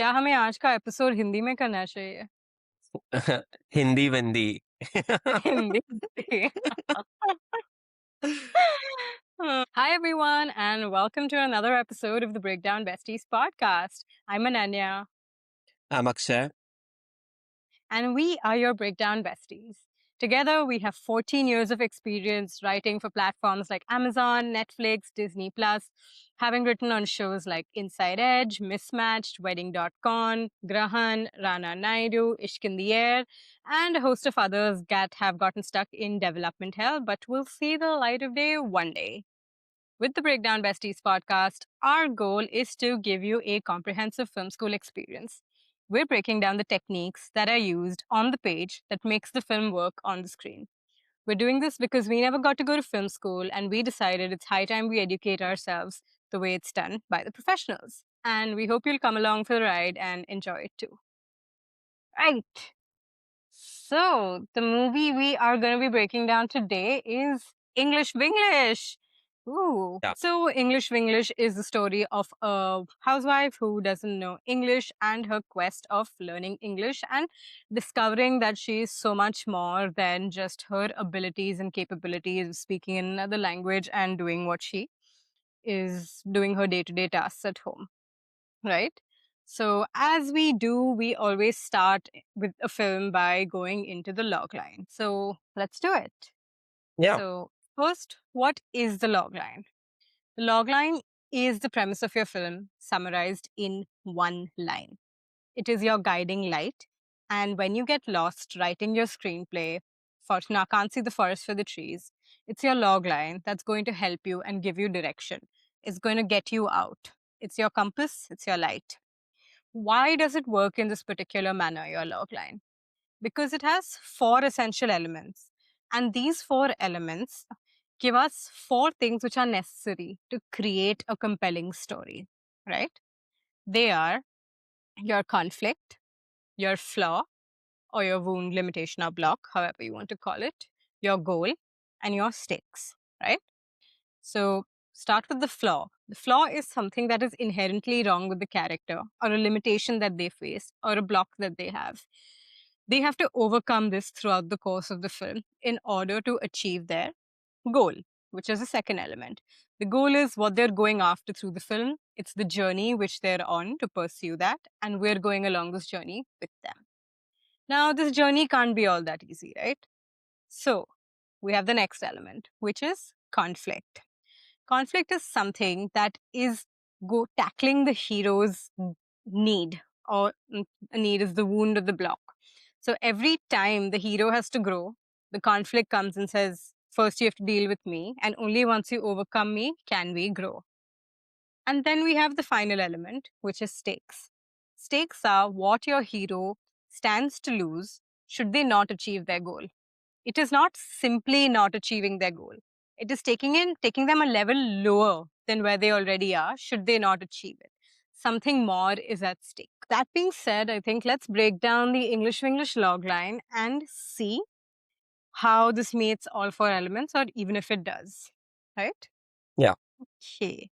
क्या हमें आज का एपिसोड हिंदी में करना चाहिए? Hindi विंदी। Hindi Hi everyone and welcome to another episode of the Breakdown Besties podcast. I'm Ananya I'm Akshay. and we are your Breakdown Besties. Together we have 14 years of experience writing for platforms like Amazon, Netflix, Disney Plus, having written on shows like Inside Edge, Mismatched, Wedding.com, Grahan, Rana Naidu, Ishq in the Air, and a host of others that have gotten stuck in development hell but will see the light of day one day. With the Breakdown Besties podcast, our goal is to give you a comprehensive film school experience. We're breaking down the techniques that are used on the page that makes the film work on the screen. We're doing this because we never got to go to film school and we decided it's high time we educate ourselves the way it's done by the professionals. And we hope you'll come along for the ride and enjoy it too. Right. So, the movie we are going to be breaking down today is English Vinglish. Ooh. Yeah. So, English Vinglish is the story of a housewife who doesn't know English and her quest of learning English and discovering that she is so much more than just her abilities and capabilities of speaking in another language and doing what she is doing her day to day tasks at home, right? So, as we do, we always start with a film by going into the logline. So, let's do it. Yeah. So, first, what is the logline? The logline is the premise of your film summarized in one line. It is your guiding light. And when you get lost writing your screenplay for now can't see the forest for the trees, it's your logline that's going to help you and give you direction. It's going to get you out. It's your compass, it's your light. Why does it work in this particular manner, your logline? Because it has four essential elements. And these four elements give us four things which are necessary to create a compelling story, right? They are your conflict, your flaw, or your wound, limitation, or block, however you want to call it, your goal, and your stakes, right? So start with the flaw. The flaw is something that is inherently wrong with the character, or a limitation that they face, or a block that they have. They have to overcome this throughout the course of the film in order to achieve their goal, which is the second element. The goal is what they're going after through the film. It's the journey which they're on to pursue that, and we're going along this journey with them. Now, this journey can't be all that easy, right? So, we have the next element, which is conflict. Conflict is something that is tackling the hero's need, or a need is the wound or the block. So every time the hero has to grow, the conflict comes and says, first you have to deal with me, and only once you overcome me can we grow. And then we have the final element, which is stakes. Stakes are what your hero stands to lose should they not achieve their goal. It is not simply not achieving their goal. It is taking them a level lower than where they already are, should they not achieve it. Something more is at stake. That being said, I think let's break down the English Vinglish logline and see how this meets all four elements, or even if it does. Right? Yeah. Okay.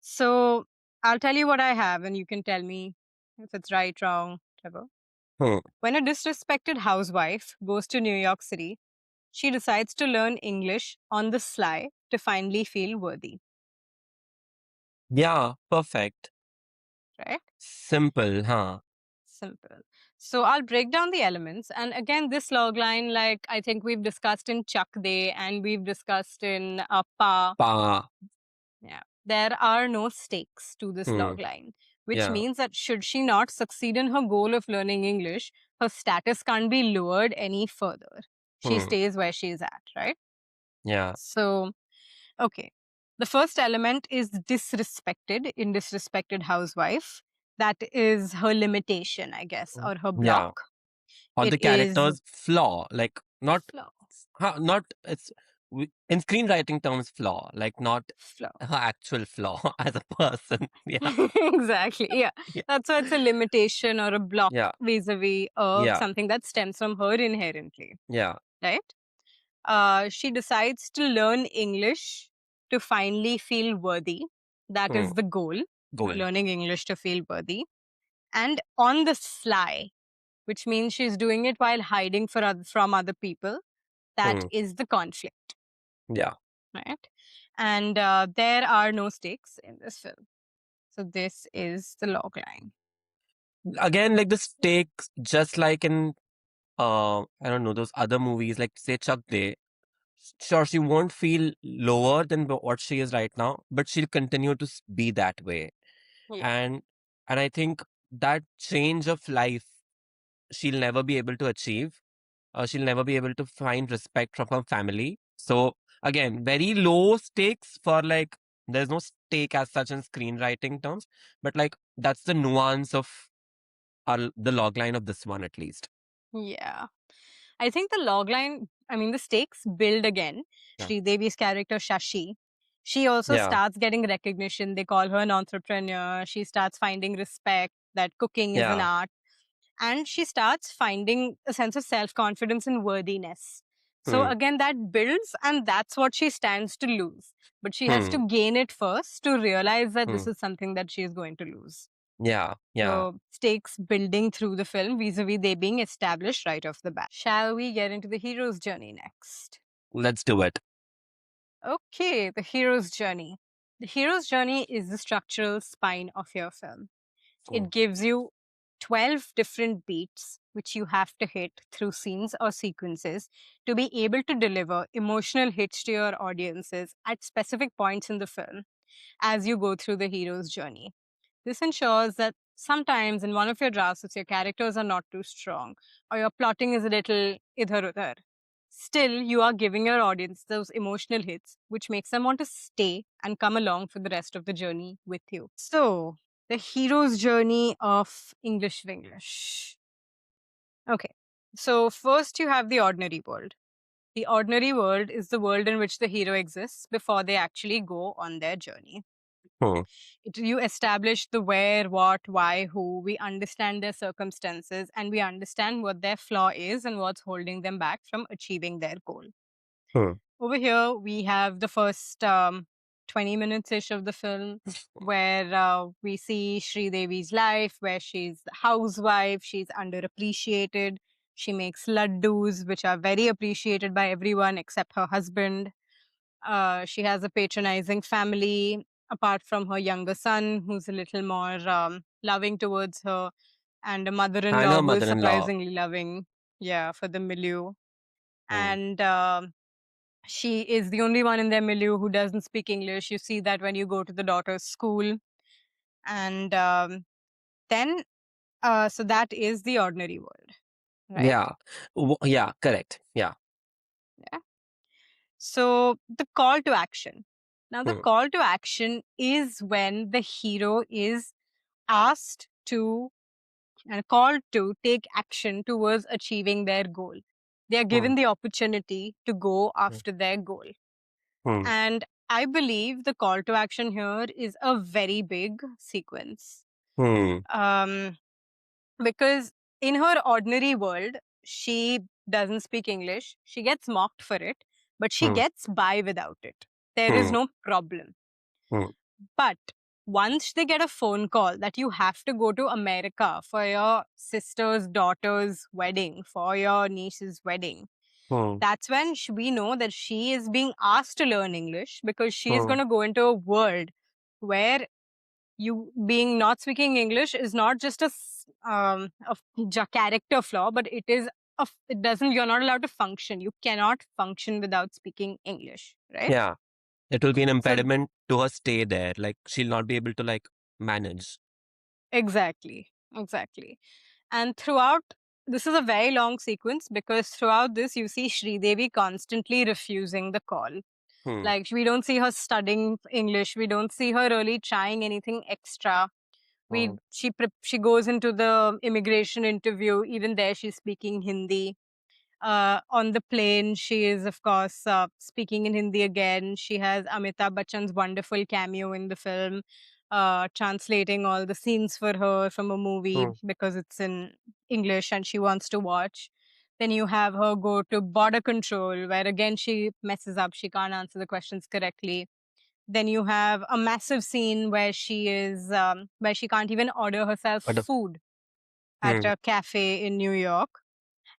So I'll tell you what I have, and you can tell me if it's right, wrong, whatever. Hmm. When a disrespected housewife goes to New York City, she decides to learn English on the sly to finally feel worthy, Yeah. Perfect. right? Simple, huh? Simple. So I'll break down the elements. And again, this logline, like I think we've discussed in Chak De and we've discussed in Pa. Pa. Yeah. There are no stakes to this Hmm. logline, which Yeah. means that should she not succeed in her goal of learning English, her status can't be lowered any further. She Hmm. stays where she is at, right? Yeah. So okay. The first element is disrespected in disrespected housewife. That is her limitation, I guess, or her Yeah. block. Or It the is character's flaw, like not, flaw. not it's in screenwriting terms flaw, like not Flaw. her actual flaw as a person. Yeah. Exactly. Yeah. Yeah. That's why it's a limitation or a block Yeah. vis-a-vis of Yeah. something that stems from her inherently. Yeah. Right? She decides to learn English to finally feel worthy. That Hmm. is the goal. Goal. Learning English to feel worthy. and on the sly, which means she's doing it while hiding from other people. That Hmm. is the conflict, Yeah. right? And there are no stakes in this film. So this is the log line. Again, like the stakes, just like in I don't know, those other movies, like say Chuck Day. Sure, she won't feel lower than what she is right now, but she'll continue to be that way. Yeah. And I think that change of life she'll never be able to achieve. She'll never be able to find respect from her family. So again, very low stakes for like there's no stake as such in screenwriting terms, but like that's the nuance of the log line of this one at least. Yeah. I think the log line, I mean, the stakes build again. Yeah. Sridevi's character, Shashi, she also Yeah. starts getting recognition. They call her an entrepreneur. She starts finding respect, that cooking is an Yeah. art. And she starts finding a sense of self confidence and worthiness. So, Hmm. again, that builds, and that's what she stands to lose. But she has Hmm. to gain it first to realize that Hmm. this is something that she is going to lose. Yeah. Yeah. So stakes building through the film vis-a-vis they being established right off the bat. Shall we get into the hero's journey next? Let's do it. Okay, the hero's journey. The hero's journey is the structural spine of your film. Hmm. It gives you 12 different beats which you have to hit through scenes or sequences to be able to deliver emotional hits to your audiences at specific points in the film as you go through the hero's journey. This ensures that sometimes in one of your drafts, if your characters are not too strong or your plotting is a little idhar udhar, still you are giving your audience those emotional hits, which makes them want to stay and come along for the rest of the journey with you. So, the hero's journey of English Vinglish. Okay, so first you have the ordinary world. The ordinary world is the world in which the hero exists before they actually go on their journey. Hmm. You establish the where, what, why, who. We understand their circumstances and we understand what their flaw is and what's holding them back from achieving their goal. Hmm. Over here, we have the first 20 minutes ish of the film where we see Sridevi's life, where she's a housewife, she's underappreciated. She makes laddus, which are very appreciated by everyone except her husband. She has a patronizing family, apart from her younger son, who's a little more loving towards her, and a mother in And law her who is mother-in-law. surprisingly loving, yeah, for the milieu. Hmm. And she is the only one in their milieu who doesn't speak English. You see that when you go to the daughter's school. And then, so that is the ordinary world, right? Yeah. Yeah, correct. Yeah. Yeah. So the call to action. Now, the Hmm. call to action is when the hero is asked to and called to take action towards achieving their goal. They are Hmm. given the opportunity to go Hmm. after their goal. Hmm. And I believe the call to action here is a very big sequence. Hmm. Um, because in her ordinary world, she doesn't speak English. She gets mocked for it, but she Hmm. gets by without it. There is Hmm. no problem. Hmm. But once they get a phone call that you have to go to America for your sister's daughter's wedding, for your niece's wedding, Hmm. that's when we know that she is being asked to learn English because she is Hmm. going to go into a world where you being not speaking English is not just a character flaw, but it is it doesn't, you're not allowed to function. You cannot function without speaking English, right? Yeah. It will be an So impediment to her stay there. Like she'll not be able to like manage. exactly, exactly. And throughout, this is a very long sequence because throughout this, you see Sridevi constantly refusing the call. Hmm. Like, we don't see her studying English. We don't see her really trying anything extra. Hmm. She goes into the immigration interview. Even there, she's speaking Hindi. On the plane, she is, of course, speaking in Hindi again. She has Amitabh Bachchan's wonderful cameo in the film, translating all the scenes for her from a movie Hmm. because it's in English and she wants to watch. Then you have her go to border control, where again she messes up. She can't answer the questions correctly. Then you have a massive scene where she can't even order herself But food. at Hmm. a cafe in New York.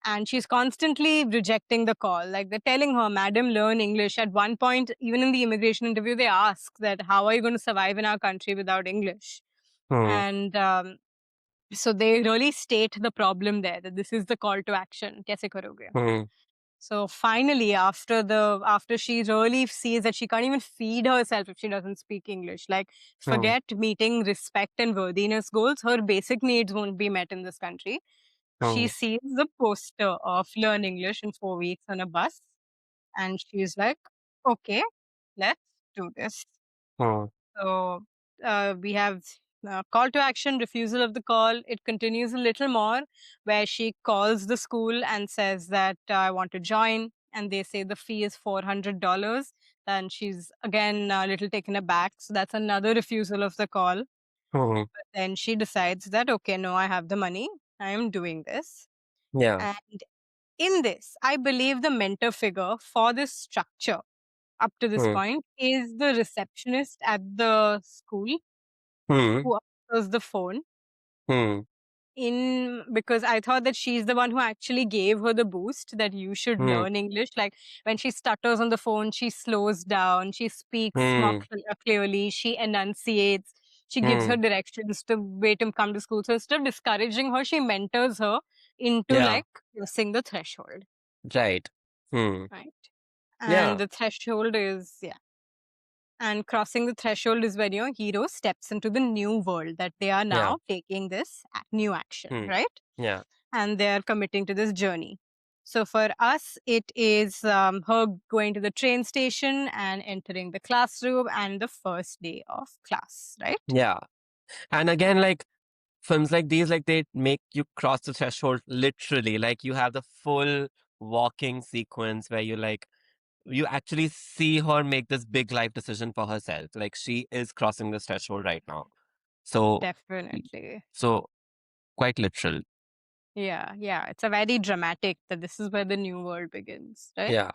And she's constantly rejecting the call. Like they're telling her, Madam, learn English. At one point, even in the immigration interview, they ask that, how are you going to survive in our country without English? Hmm. And so they really state the problem there, that this is the call to action. Kaise karoge? Hmm. So finally, after she really sees that she can't even feed herself if she doesn't speak English, like Hmm. forget meeting respect and worthiness goals, her basic needs won't be met in this country. She Hmm. sees the poster of Learn English in 4 weeks on a bus, and she's like, okay, let's do this. Hmm. So we have call to action, refusal of the call. It continues a little more where she calls the school and says that I want to join. And they say the fee is $400. And she's again a little taken aback. So that's another refusal of the call. Hmm. But then she decides that, okay, no, I have the money. I am doing this. Yeah. And in this, I believe the mentor figure for this structure up to this Hmm. point is the receptionist at the school Hmm. who answers the phone Hmm. in because I thought that she's the one who actually gave her the boost that you should Hmm. learn English. Like when she stutters on the phone, she slows down, she speaks more Hmm. clearly, she enunciates, she gives her Hmm. directions to way to come to school. So instead of discouraging her, she mentors her into Yeah. like crossing the threshold, Right. Hmm. right? And Yeah. the threshold is yeah. And crossing the threshold is when your hero steps into the new world that they are Yeah. now taking this new action, Hmm. right? Yeah. And they're committing to this journey. So for us, it is her going to the train station and entering the classroom and the first day of class, right? Yeah. And again, like films like these, like they make you cross the threshold literally. Like you have the full walking sequence where you actually see her make this big life decision for herself. Like she is crossing this threshold right now. So, Definitely. so quite literal. Yeah, yeah. It's a very dramatic that this is where the new world begins, right? Yeah.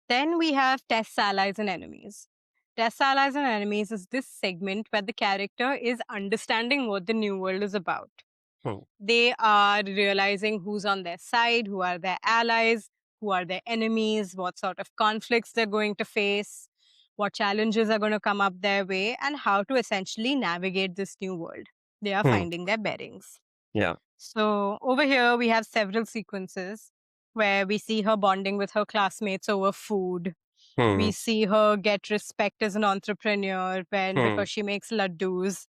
Then we have Test Allies and Enemies. Test Allies and Enemies is this segment where the character is understanding what the new world is about. Hmm. They are realizing who's on their side, who are their allies, who are their enemies, what sort of conflicts they're going to face, what challenges are going to come up their way, and how to essentially navigate this new world. They are Hmm. finding their bearings. Yeah. So over here, we have several sequences where we see her bonding with her classmates over food. Hmm. We see her get respect as an entrepreneur when Hmm. because she makes laddus.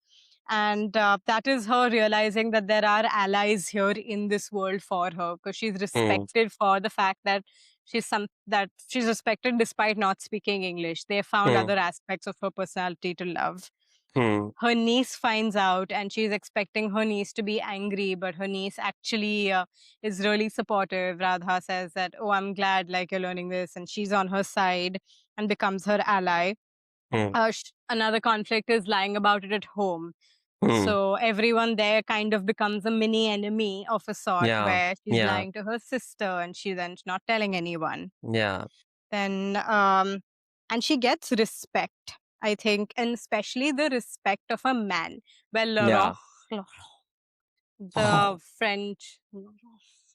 And that is her realizing that there are allies here in this world for her because she's Hmm. respected for the fact that she's respected despite not speaking English. They found Hmm. other aspects of her personality to love. Hmm. Her niece finds out and she's expecting her niece to be angry, but her niece actually is really supportive. Radha says that, oh, I'm glad like you're learning this, and she's on her side and becomes her ally. Hmm. Another conflict is lying about it at home. Hmm. So everyone there kind of becomes a mini enemy of a sort Yeah. where she's Yeah. lying to her sister and she's then not telling anyone. Yeah. Then and she gets respect, I think, and especially the respect of a man. Well, Yeah. the French,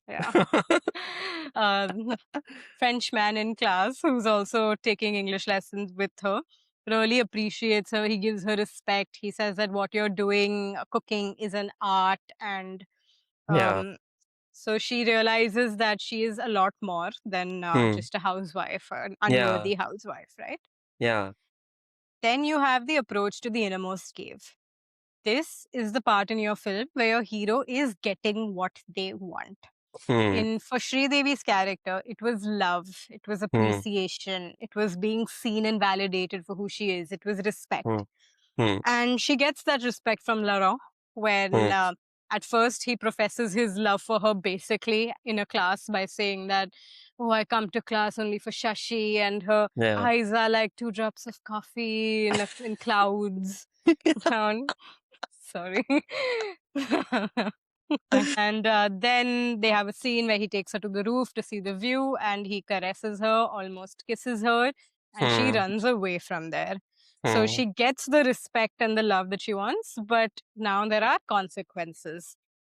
yeah, uh, French man in class who's also taking English lessons with her really appreciates her. He gives her respect. He says that what you're doing, cooking, is an art, and Yeah. um, so she realizes that she is a lot more than Hmm. just a housewife, an Yeah. unworthy housewife, right? Yeah. Then you have the approach to the innermost cave. This is the part in your film where your hero is getting what they want. Hmm. In for Sridevi's character, it was love, it was Hmm. appreciation, it was being seen and validated for who she is, it was Hmm. respect. Hmm. And she gets that respect from Laurent when Hmm. at first he professes his love for her basically in a class by saying that, oh, I come to class only for Shashi, and her Yeah. eyes are like two drops of coffee in clouds. Um, sorry. And then they have a scene where he takes her to the roof to see the view and he caresses her, almost kisses her, and she Hmm. runs away from there. So Hmm. she gets the respect and the love that she wants, but now there are consequences.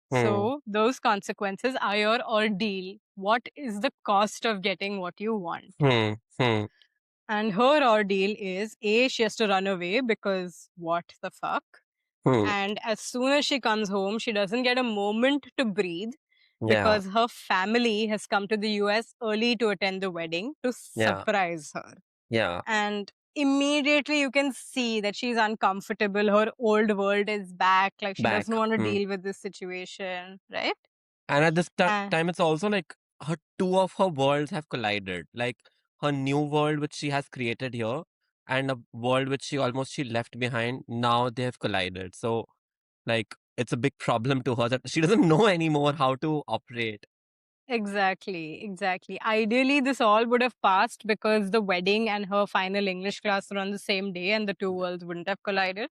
Hmm. So those consequences are your ordeal. What is the cost of getting what you want? Hmm. Hmm. And her ordeal is A, she has to run away because what the fuck? Hmm. And as soon as she comes home, she doesn't get a moment to breathe Yeah. because her family has come to the US early to attend the wedding to Yeah. surprise her. Yeah. And immediately you can see that she's uncomfortable. Her old world is back. Like she Back. doesn't want to Hmm. deal with this situation, right? And at this Uh, time, it's also like her two of her worlds have collided. Like her new world, which she has created here, and a world which she left behind. Now they have collided. So like it's a big problem to her that she doesn't know anymore how to operate. exactly, exactly. Ideally, this all would have passed because the wedding and her final English class were on the same day and the two worlds wouldn't have collided.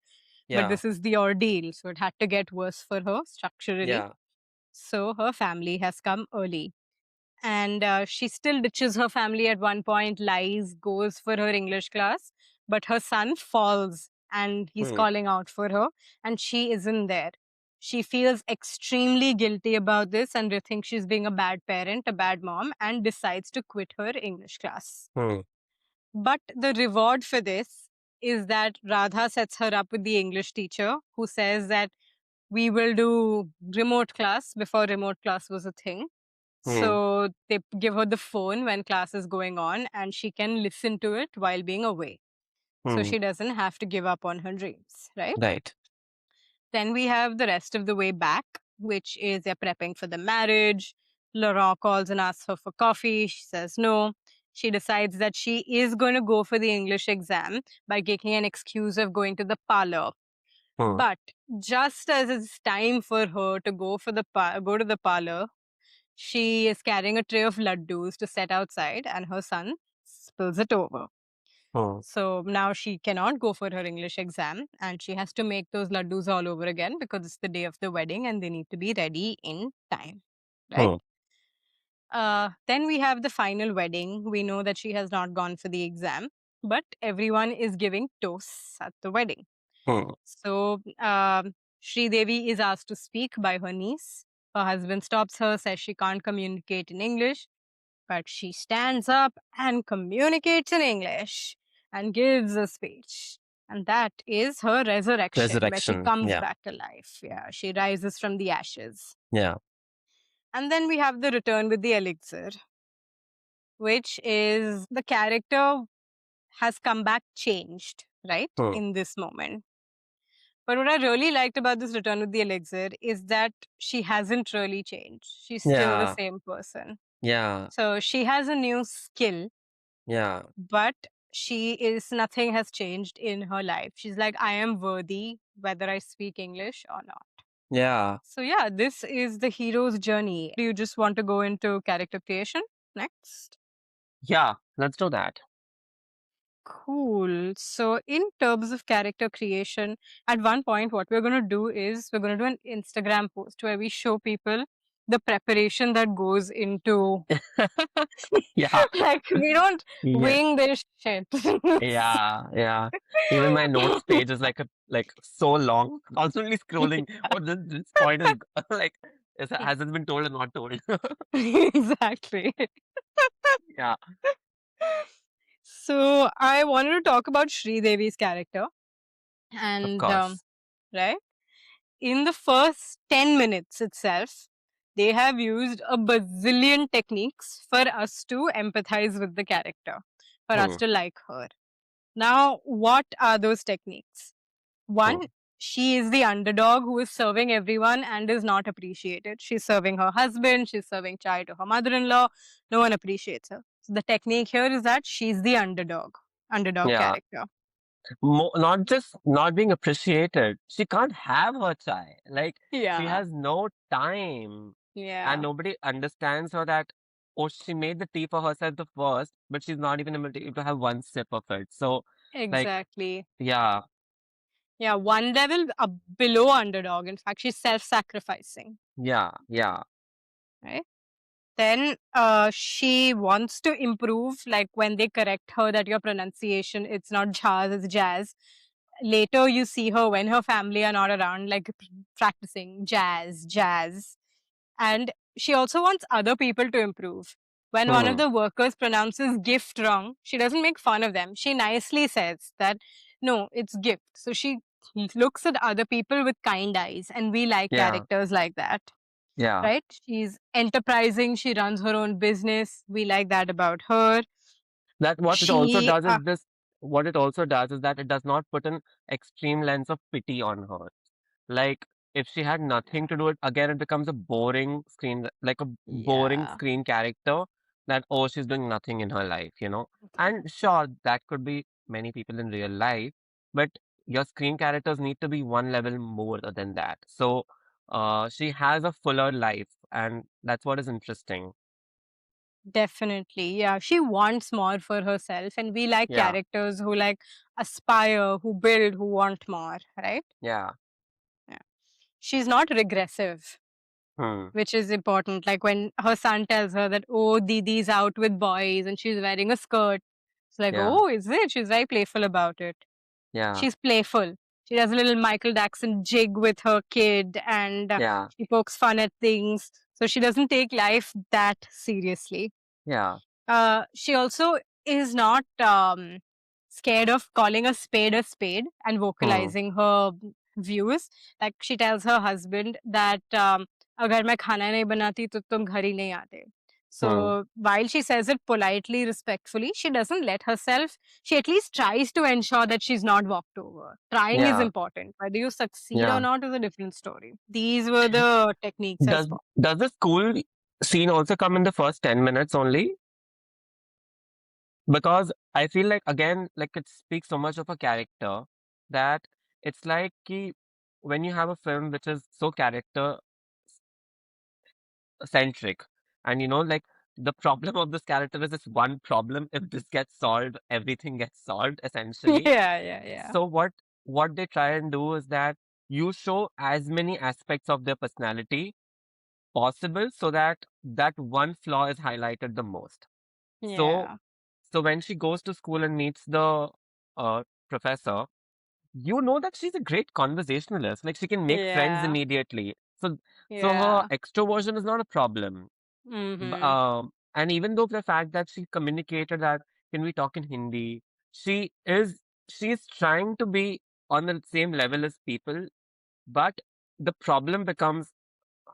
But Yeah. this is the ordeal. So it had to get worse for her structurally. Yeah. So her family has come early. And she still ditches her family at one point, lies, goes for her English class. But her son falls and he's Hmm. calling out for her, and she isn't there. She feels extremely guilty about this and thinks she's being a bad parent, a bad mom, and decides to quit her English class. Hmm. But the reward for this is that Radha sets her up with the English teacher who says that we will do remote class before remote class was a thing. Hmm. So they give her the phone when class is going on and she can listen to it while being away. So Hmm. she doesn't have to give up on her dreams, right? Right. Then we have the rest of the way back, which is they're prepping for the marriage. Laurent calls and asks her for coffee. She says no. She decides that she is going to go for the English exam by taking an excuse of going to the parlor. Hmm. But just as it's time for her to go for the go to the parlor, she is carrying a tray of laddus to set outside, and her son spills it over. Hmm. So now she cannot go for her English exam, and she has to make those laddus all over again because it's the day of the wedding and they need to be ready in time. Right? Hmm. Then we have the final wedding. We know that she has not gone for the exam, but everyone is giving toasts at the wedding. Hmm. So Sridevi is asked to speak by her niece. Her husband stops her, says she can't communicate in English, but she stands up and communicates in English and gives a speech. And that is her resurrection, where she Resurrection. comes Yeah. back to life. Yeah, she rises from the ashes. Yeah. And then we have the return with the elixir, which is the character has come back changed, right? Hmm. In this moment. But what I really liked about this return with the elixir is that she hasn't really changed. She's still the Yeah. same person. Yeah. So she has a new skill, Yeah. but she is nothing has changed in her life. She's like, I am worthy whether I speak English or not. Yeah. So yeah, this is the hero's journey. Do you just want to go into character creation next? Yeah. Let's do that. Cool. So, in terms of character creation, at one point, what we're going to do is we're going to do an Instagram post where we show people the preparation that goes into, Yeah. like, we don't Yeah. wing this shit. Yeah, yeah. Even my notes page is like so long, constantly scrolling. Oh, this point is like has it been told or not told? Exactly. Yeah, So, I wanted to talk about Sri Devi's character. of And, course. right? In the first 10 minutes itself, they have used a bazillion techniques for us to empathize with the character, for us Hmm, to like her. Now, what are those techniques? hmm. One, she is the underdog who is serving everyone and is not appreciated. She's serving her husband, she's serving chai to her mother in law. No one appreciates her. So, the technique here is that she's the underdog Yeah, character. not just not being appreciated. She can't have her chai. Like she Yeah, has no time, and yeah, nobody understands her that. Oh, she made the tea for herself the first, but she's not even able to have one sip of it. So, like, exactly. yeah, Yeah, one level below underdog. In fact, she's self-sacrificing, yeah, yeah. right? Then she wants to improve, like when they correct her that your pronunciation, it's not jazz, it's jazz. later you see her when her family are not around, like practicing jazz. And she also wants other people to improve. When one of Hmm. the workers pronounces gift wrong, she doesn't make fun of them. She nicely says that, no, it's gift. So she looks at other people with kind eyes, and we like Yeah. characters like that, Yeah. right? She's enterprising, she runs her own business. We like that about her. That what it also She, does is this. What it also does is that it does not put an extreme lens of pity on her. Like if she had nothing to do it, again it becomes a boring screen, like a boring yeah, screen character that, oh, she's doing nothing in her life, And sure, that could be many people in real life, but your screen characters need to be one level more than that. So she has a fuller life, and that's what is interesting. definitely. Yeah, she wants more for herself, and we like Yeah, characters who like aspire, who build, who want more, right? yeah. Yeah. She's not regressive, Hmm. which is important. Like when her son tells her that, oh, Didi's out with boys and she's wearing a skirt. It's like, Yeah, oh, is it? She's very playful about it. yeah, She's playful. She does a little Michael Jackson jig with her kid, and yeah, she pokes fun at things. So she doesn't take life that seriously. yeah. She also is not scared of calling a spade and Hmm. vocalizing her views. Like she tells her husband that अगर मैं खाना नहीं बनाती तो तुम घर ही नहीं आते. Hmm. So while she says it politely, respectfully, she doesn't let herself. She at least tries to ensure that she's not walked over. Trying is Yeah, important. Whether you succeed or yeah. not is a different story. These were the techniques as Does well. does the school scene also come in the first 10 minutes only? Because I feel like again, like it speaks so much of a character that it's like when you have a film which is so character centric, and like the problem of this character is this one problem. If this gets solved, everything gets solved essentially. Yeah. So what they try and do is that you show as many aspects of their personality possible so that that one flaw is highlighted the most. So Yeah. so when she goes to school and meets the professor, you know that she's a great conversationalist. Like she can make friends Yeah. immediately. So her Yeah. extroversion is not a problem. Mhm. And even though the fact that she communicated that can we talk in Hindi, she is she's trying to be on the same level as people, but the problem becomes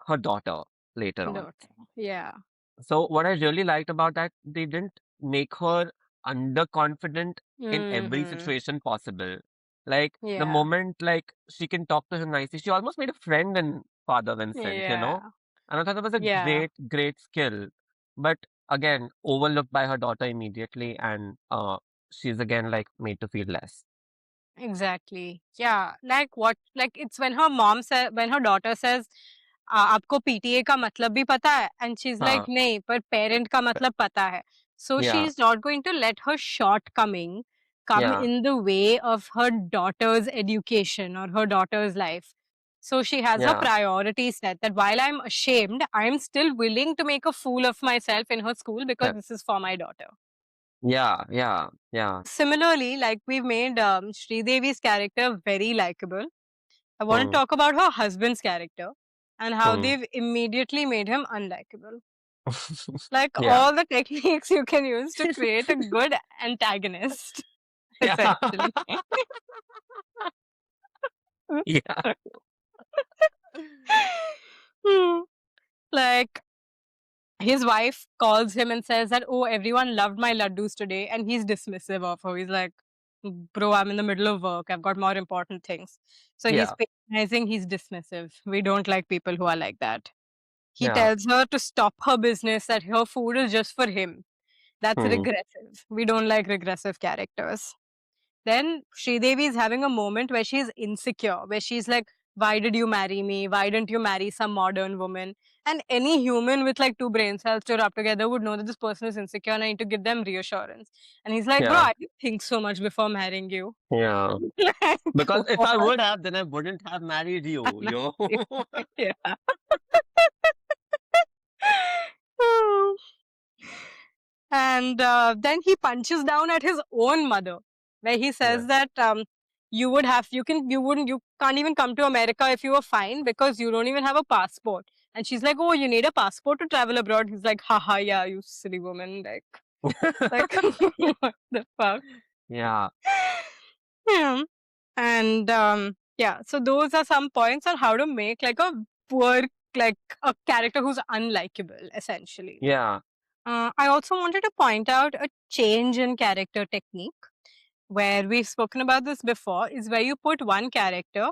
her daughter later on. Daughter. Yeah. So what I really liked about that, they didn't make her underconfident in every Mhm. situation possible. Like the Yeah. moment like she can talk to him nicely, she almost made a friend in Father Vincent. Yeah. And I thought that was a Yeah. great, great skill. But again, overlooked by her daughter immediately, and she's again like made to feel less. Exactly. Yeah. Like what? Like it's when her mom says, when her daughter says, आपको PTA का मतलब भी पता है? And she's like, Huh. नहीं, पर parent का मतलब पता है. So Yeah, she's not going to let her shortcoming come yeah, in the way of her daughter's education or her daughter's life. So she has her yeah, priorities set that while I'm ashamed, I'm still willing to make a fool of myself in her school because uh, this is for my daughter. yeah, yeah, yeah. Similarly, like we've made Sridevi's character very likable. I want to Hmm, talk about her husband's character and how hmm. they've immediately made him unlikable. Like Yeah, all the techniques you can use to create a good antagonist, yeah, essentially. yeah, Hmm. Like his wife calls him and says that, oh, everyone loved my laddus today, and he's dismissive of her. He's like, bro, I'm in the middle of work. I've got more important things. So he's yeah, patronizing, he's dismissive. We don't like people who are like that. He yeah. tells her to stop her business, that her food is just for him. That's Hmm. regressive. We don't like regressive characters. Then Sridevi is having a moment where she's insecure, where she's like, why did you marry me? Why didn't you marry some modern woman? And any human with like two brain cells to rub together would know that this person is insecure and I need to give them reassurance. And he's like, bro, Yeah, I didn't think so much before marrying you. yeah. Like, Because if I what? would have, then I wouldn't have married you, yo. Yeah. And then he punches down at his own mother, where he says Yeah, that you can't even come to America if you were fine because you don't even have a passport. And she's like, oh, you need a passport to travel abroad. He's like, haha, yeah, you silly woman. Like, what the fuck? Yeah. Yeah. And yeah, so those are some points on how to make like a poor, like a character who's unlikable, essentially. Yeah. I also wanted to point out a change in character technique where we've spoken about this before, is where you put one character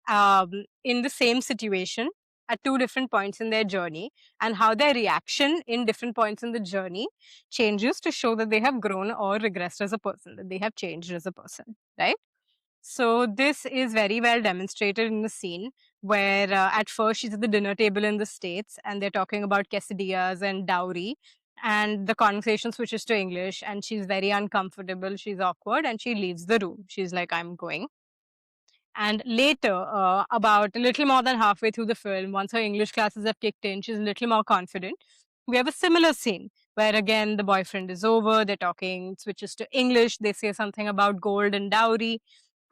in the same situation at two different points in their journey, and how their reaction in different points in the journey changes to show that they have grown or regressed as a person, that they have changed as a person, right? So this is very well demonstrated in the scene where at first she's at the dinner table in the States and they're talking about quesadillas and dowry, and the conversation switches to English and she's very uncomfortable, she's awkward, and she leaves the room. She's like, I'm going. And later, about a little more than halfway through the film, once her English classes have kicked in, she's a little more confident. We have a similar scene where again the boyfriend is over, they're talking, switches to English, they say something about gold and dowry,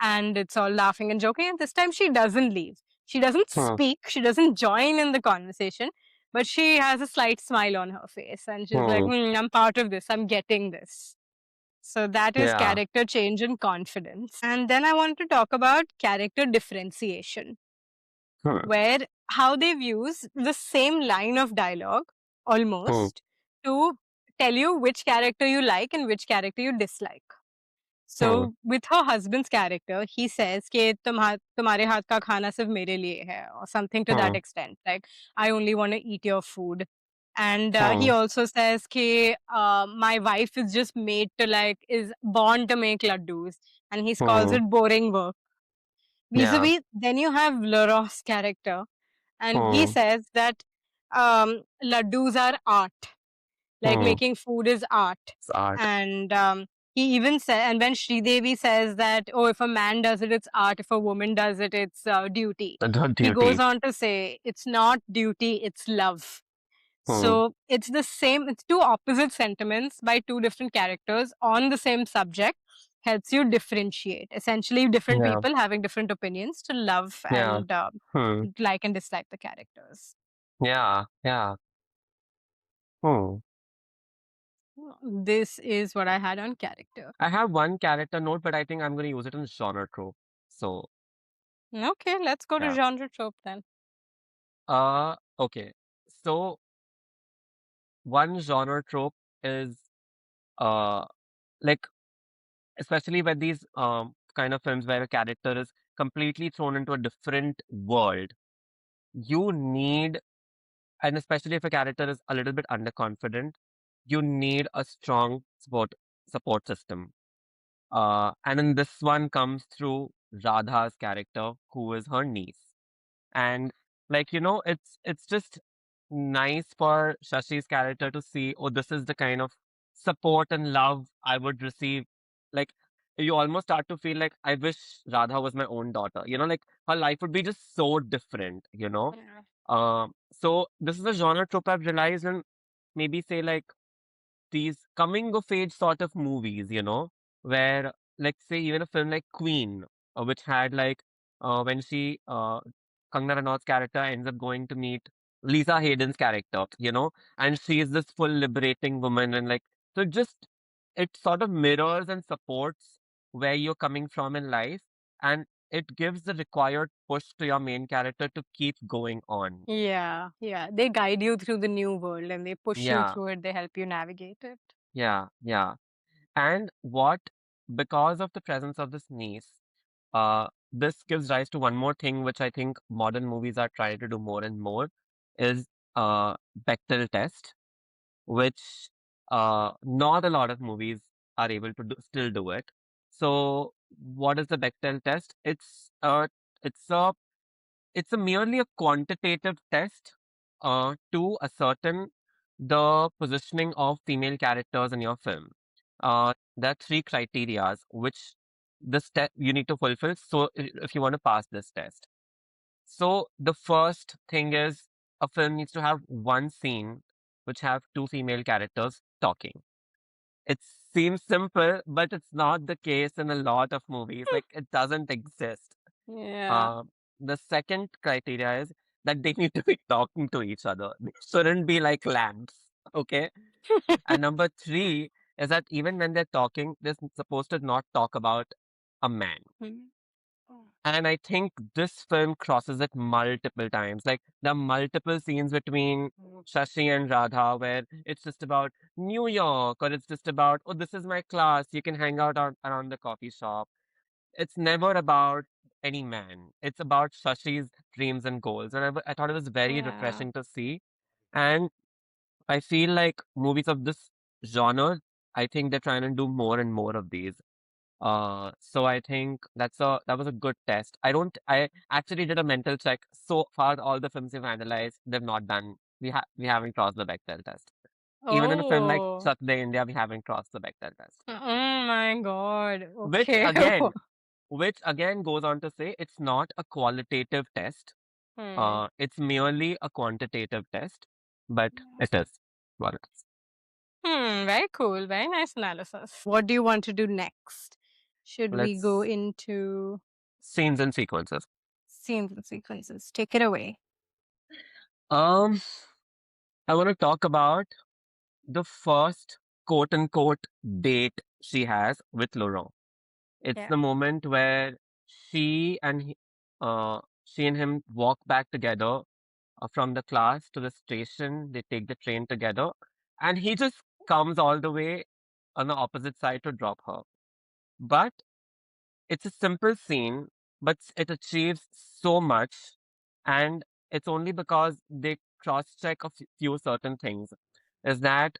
and it's all laughing and joking. And this time she doesn't leave. She doesn't Hmm. speak, she doesn't join in the conversation, but she has a slight smile on her face and she's like, Hmm. I'm part of this, I'm getting this. So that is Yeah. character change and confidence. And then I want to talk about character differentiation, Hmm. where how they've used the same line of dialogue Hmm. almost to tell you which character you like and which character you dislike. Hmm. So with her husband's character, he says कि तुम्हारे हाथ का खाना सिर्फ मेरे लिए है, or something to that Hmm. extent. Like, I only want to eat your food. And he Hmm. also says कि my wife is just made to like, is born to make laddus. And he calls Hmm. it boring work. Yeah. Vis-a-vis, then you have Laurent's character. And he Hmm. says that laddus are art, like Hmm. making food is art. It's art. And he even said, and when Sridevi says that, oh, if a man does it, it's art. If a woman does it, it's duty. The He goes duty. on to say, it's not duty, it's love. Hmm. So it's the same, it's two opposite sentiments by two different characters on the same subject, helps you differentiate. Essentially, different Yeah. people having different opinions to love Yeah. and Hmm. like and dislike the characters. Yeah. Yeah. Hmm. This is what I had on character. I have one character note, but I think I'm going to use it in genre trope. So, Okay, let's go to yeah. genre trope then. Okay. So, one genre trope is, uh, like, especially with these kind of films where a character is completely thrown into a different world, you need, and especially if a character is a little bit underconfident, you need a strong support system. And in this one comes through Radha's character, who is her niece. And like, it's just nice for Shashi's character to see, oh, this is the kind of support and love I would receive. Like, you almost start to feel like I wish Radha was my own daughter. Like her life would be just so different. Yeah. So this is a genre trope I've realized, and maybe say like these coming of age sort of movies, where, like, say, even a film like Queen, which had like when Kangna Ranaut's character ends up going to meet Lisa Hayden's character, and she is this full liberating woman, and like, so it sort of mirrors and supports where you're coming from in life, and it gives the required push to your main character to keep going on. Yeah, yeah. They guide you through the new world and they push you Yeah, through it. They help you navigate it. yeah, yeah. And because of the presence of this niece, this gives rise to one more thing, which I think modern movies are trying to do more and more, is Bechdel test, which not a lot of movies are able to still do it. So, what is the Bechdel test? It's a merely a quantitative test to ascertain the positioning of female characters in your film. There are three criterias which this you need to fulfill. So if you want to pass this test, so the first thing is a film needs to have one scene which have two female characters talking. It seems simple, but it's not the case in a lot of movies. Like it doesn't exist. Yeah. Uh, the second criteria is that they need to be talking to each other. They shouldn't be like lamps. Okay. And number three is that even when they're talking, they're supposed to not talk about a man. Mm. Oh. And I think this film crosses it multiple times. Like there are multiple scenes between Shashi and Radha where it's just about New York, or it's just about, oh, this is my class. You can hang out around the coffee shop. It's never about any man. It's about Shashi's dreams and goals. And I thought it was very Yeah. refreshing to see. And I feel like movies of this genre, I think they're trying to do more and more of these. So I think that was a good test. I actually did a mental check. So far, all the films we've analyzed, they've not done. We haven't crossed the Bechdel test. Even in a film like Oh. Saturday India, we haven't crossed the Bechdel test. Oh my God. Which Okay. again, which again goes on to say it's not a qualitative test. Hmm. It's merely a quantitative test, but it is what it is. Very cool. Very nice analysis. What do you want to do next? Should we go Let's into scenes and sequences. scenes and sequences? Take it away. Um, I want to talk about the first quote unquote date she has with Laurent. It's Yeah. the moment where she and she and him walk back together from the class to the station. They take the train together, and he just comes all the way on the opposite side to drop her. But it's a simple scene, but it achieves so much, and it's only because they cross-check a few certain things. Is that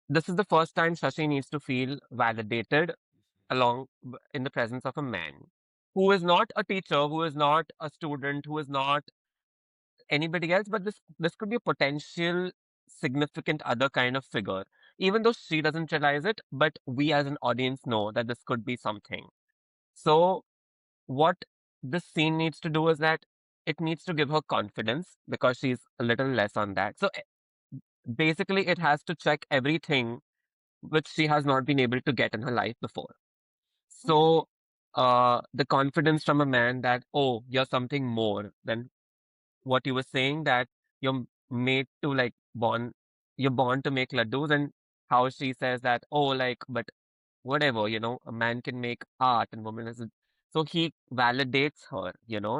this is the first time Shashi needs to feel validated in the presence of a man who is not a teacher, who is not a student, who is not anybody else, but this could be a potential significant other kind of figure. Even though she doesn't realize it, but we as an audience know that this could be something. So what this scene needs to do is that it needs to give her confidence because she's a little less on that. So basically, it has to check everything which she has not been able to get in her life before. So, the confidence from a man that, oh, you're something more than what you were saying, that you're made to like you're born to make laddus, and how she says that, oh, like, but whatever, a man can make art and woman is. So he validates her,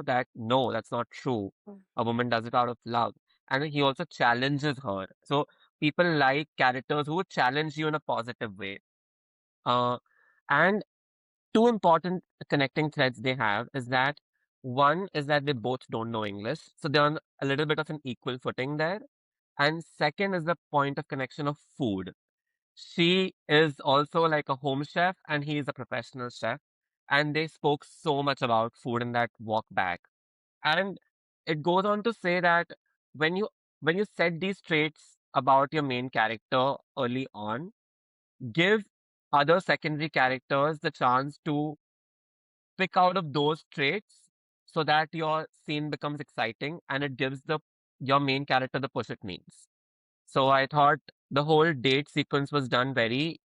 that no, that's not true. Mm. A woman does it out of love. And he also challenges her. So people like characters who challenge you in a positive way. Uh, and two important connecting threads they have is that one is that they both don't know English. So they're on a little bit of an equal footing there. And second is the point of connection of food. She is also like a home chef and he is a professional chef. And they spoke so much about food in that walk back. And it goes on to say that when you when you set these traits about your main character early on, give other secondary characters the chance to pick out of those traits so that your scene becomes exciting and it gives the your main character the push it needs. So I thought the whole date sequence was done very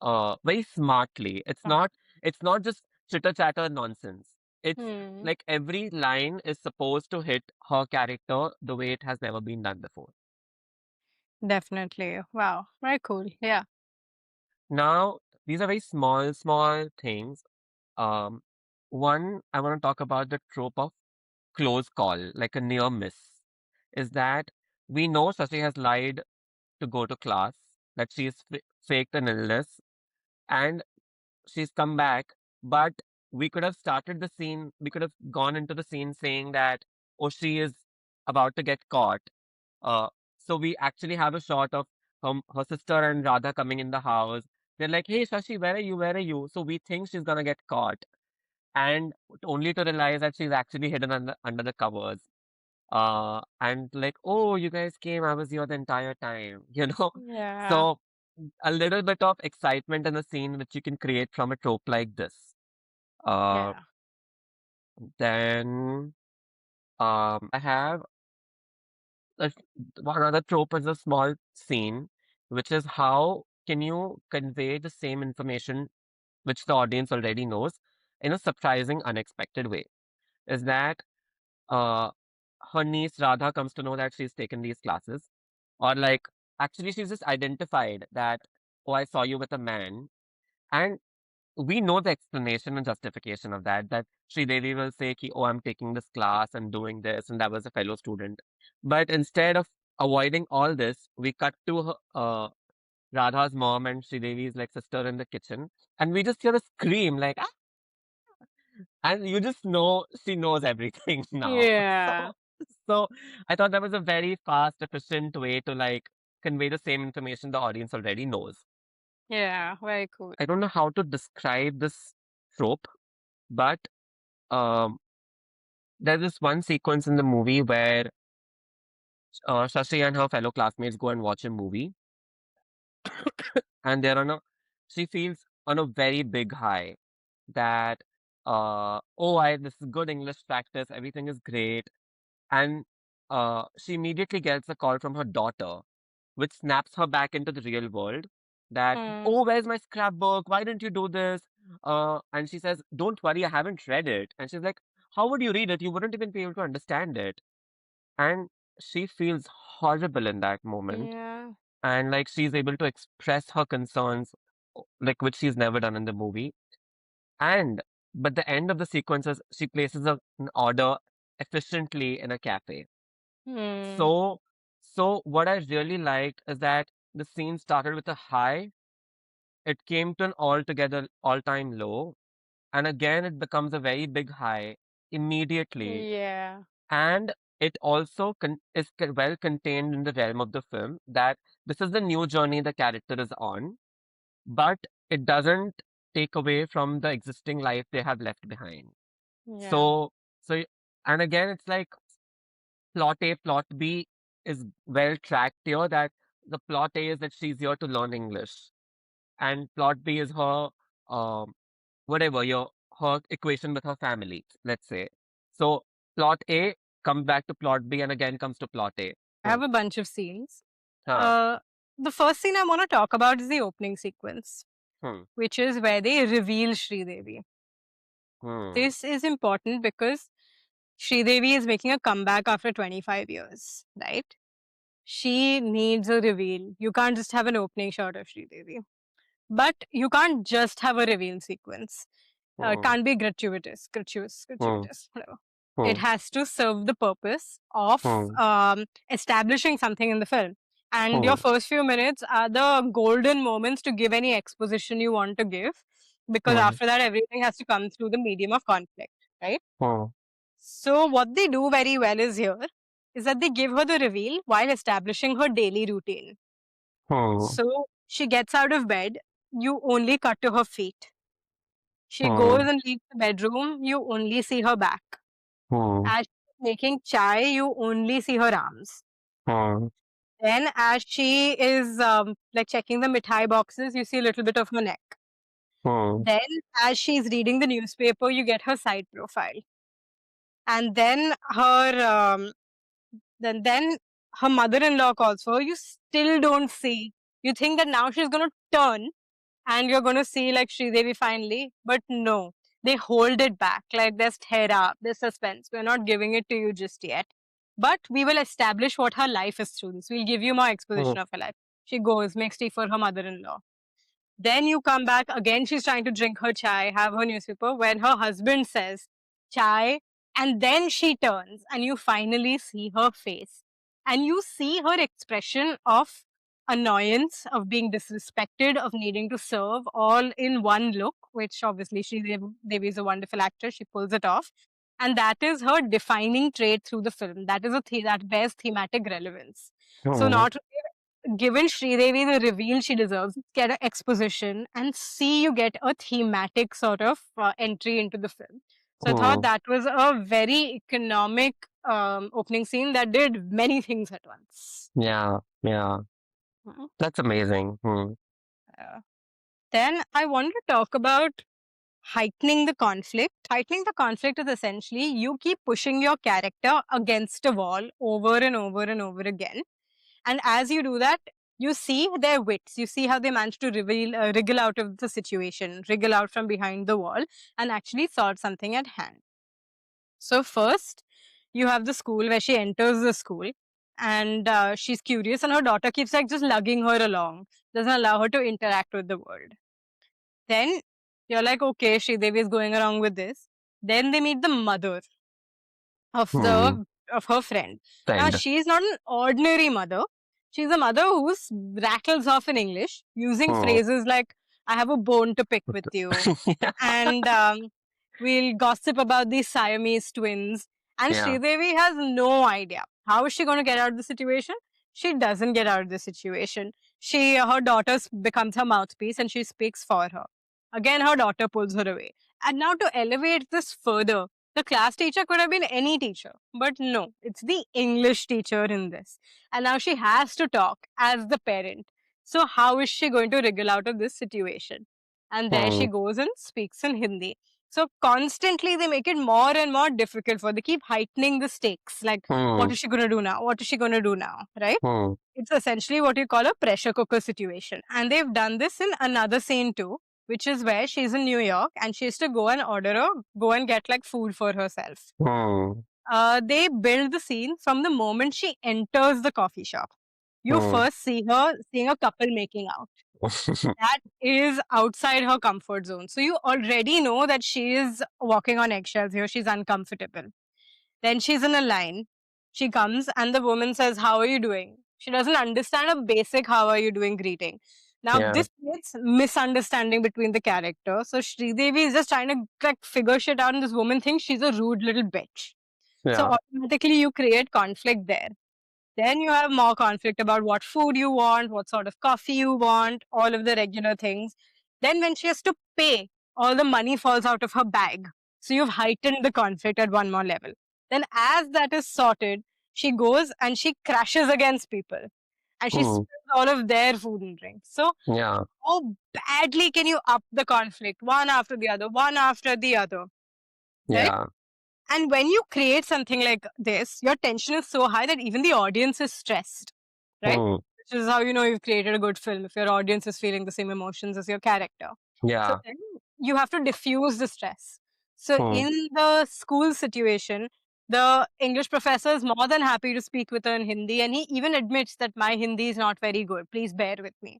smartly. It's not just chitter chatter nonsense. It's Hmm. like every line is supposed to hit her character the way it has never been done before. Definitely. Wow. Very cool. Yeah. Now, these are very small, small things. Um, One, I want to talk about the trope of close call, like a near miss, is that we know Shashi has lied to go to class, that she has faked an illness, and she's come back, but we could have started the scene, we could have gone into the scene saying that, oh, she is about to get caught. Uh, so we actually have a shot of her sister and Radha coming in the house. They're like, hey, Shashi, where are you? Where are you? So we think she's gonna get caught. And only to realize that she's actually hidden under the covers. And like, oh, you guys came, I was here the entire time, Yeah. So a little bit of excitement in the scene which you can create from a trope like this. Uh, Yeah. then I have a, one other trope is a small scene, which is how can you convey the same information which the audience already knows in a surprising, unexpected way? Is that uh, her niece Radha comes to know that she's taken these classes, or like actually she's just identified that, oh, I saw you with a man, and we know the explanation and justification of that. That Sridevi will say, ki, "Oh, I'm taking this class and doing this, and that was a fellow student." But instead of avoiding all this, we cut to her, Radha's mom and Sridevi's like sister in the kitchen, and we just hear a scream like, "Ah!" And you just know she knows everything now. Yeah. So I thought that was a very fast, efficient way to like convey the same information the audience already knows. Yeah. Very cool. I don't know how to describe this trope, but um, there's this one sequence in the movie where Shashi and her fellow classmates go and watch a movie, and they're on a, she feels on a very big high that, oh, I this is good English practice, everything is great, and she immediately gets a call from her daughter, which snaps her back into the real world. That, Hmm. oh, where's my scrapbook? Why didn't you do this? And she says, don't worry, I haven't read it. And she's like, how would you read it? You wouldn't even be able to understand it. And she feels horrible in that moment. Yeah. And like she's able to express her concerns, like which she's never done in the movie. And but the end of the sequence is she places an order efficiently in a cafe. Hmm. So what I really liked is that the scene started with a high, it came to an altogether all-time low, and again it becomes a very big high immediately. Yeah. And it also is well contained in the realm of the film that this is the new journey the character is on, but it doesn't take away from the existing life they have left behind. Yeah. So, so, and again, it's like plot A, plot B is well tracked here. That the plot A is that she's here to learn English, and plot B is her, um, whatever your her equation with her family. Let's say. So plot A comes back to plot B, and again comes to plot A. I have a bunch of scenes. Huh. Uh, the first scene I want to talk about is the opening sequence, Hmm. which is where they reveal Sridevi. Hmm. This is important because Sridevi is making a comeback after 25 years, right? She needs a reveal. You can't just have an opening shot of Sridevi. But you can't just have a reveal sequence. It Hmm. can't be Hmm. gratuitous, whatever. It Hmm. has to serve the purpose of Hmm. establishing something in the film. And Hmm. your first few minutes are the golden moments to give any exposition you want to give, because Hmm. after that, everything has to come through the medium of conflict, right? Hmm. So, what they do very well is that they give her the reveal while establishing her daily routine. Hmm. So, she gets out of bed, you only cut to her feet. She goes Hmm. and leaves the bedroom, you only see her back. Hmm. As she's making chai, you only see her arms. Hmm. Then, as she is like checking the mithai boxes, you see a little bit of her neck. Hmm. Then, as she's reading the newspaper, you get her side profile. And then then her mother-in-law calls for her. You still don't see. You think that now she's going to turn and you're going to see like Sridevi finally, but no, they hold it back. Like there's terror, there's suspense. We're not giving it to you just yet, but we will establish what her life is through this. We'll give you more Hmm. exposition of her life. She goes, makes tea for her mother-in-law. Then you come back again. She's trying to drink her chai, have her newspaper. When her husband says chai, and then she turns, and you finally see her face, and you see her expression of annoyance, of being disrespected, of needing to serve, all in one look. Which obviously Devi is a wonderful actress. She pulls it off, and that is her defining trait through the film. That is that bears thematic relevance. So Hmm. not given Sridevi the reveal she deserves, get an exposition and see you get a thematic sort of entry into the film. So I thought Hmm. that was a very economic opening scene that did many things at once. Yeah. Yeah. Mhm. That's amazing. Hmm. Uh, then I want to talk about heightening the conflict. Heightening the conflict is essentially you keep pushing your character against a wall over and over and over again. And as you do that, You see their wits. You see how they manage to wriggle out of the situation, wriggle out from behind the wall, and actually sort something at hand. So first, you have the school where she enters the school, and she's curious, and her daughter keeps like just lugging her along, doesn't allow her to interact with the world. Then you're like, okay, Sridevi is going along with this. Then they meet the mother of Hmm. the of her friend. Now Friend. she's not an ordinary mother. She's a mother who rattles off in English using Hmm. phrases like "I have a bone to pick with you," and we'll gossip about these Siamese twins. And Yeah. Sridevi has no idea how is she going to get out of the situation. She doesn't get out of the situation. Her daughter becomes her mouthpiece and she speaks for her. Again, her daughter pulls her away. And now to elevate this further, the class teacher could have been any teacher, but no, it's the English teacher in this. And now she has to talk as the parent. So, how is she going to wriggle out of this situation? And there she Hmm. goes and speaks in Hindi. So, constantly they make it more and more difficult for. They keep heightening the stakes. Like, what Hmm. is she going to do now? What is she going to do now? Right? Hmm. It's essentially what you call a pressure cooker situation. And they've done this in another scene too, which is where she's in New York and she has to go and get like food for herself. Hmm. They build the scene from the moment she enters the coffee shop. You Hmm. first see her seeing a couple making out. That is outside her comfort zone. So you already know that she is walking on eggshells here. She's uncomfortable. Then she's in a line. She comes and the woman says, "How are you doing?" She doesn't understand a basic "How are you doing" greeting. Now, Yeah. this creates misunderstanding between the characters. So, Sridevi is just trying to like figure shit out, and this woman thinks she's a rude little bitch. So, Yeah. automatically, you create conflict there. Then you have more conflict about what food you want, what sort of coffee you want, all of the regular things. Then, when she has to pay, all the money falls out of her bag. So, you've heightened the conflict at one more level. Then, as that is sorted, she goes and she crashes against people and she Hmm. spills all of their food and drinks. So, Yeah. how badly can you up the conflict one after the other, one after the other, right? Yeah. And when you create something like this, your tension is so high that even the audience is stressed, right? Hmm. Which is how you know you've created a good film if your audience is feeling the same emotions as your character. So Yeah. then you have to diffuse the stress. So Hmm. in the school situation, the English professor is more than happy to speak with her in Hindi, and he even admits that my Hindi is not very good. Please bear with me.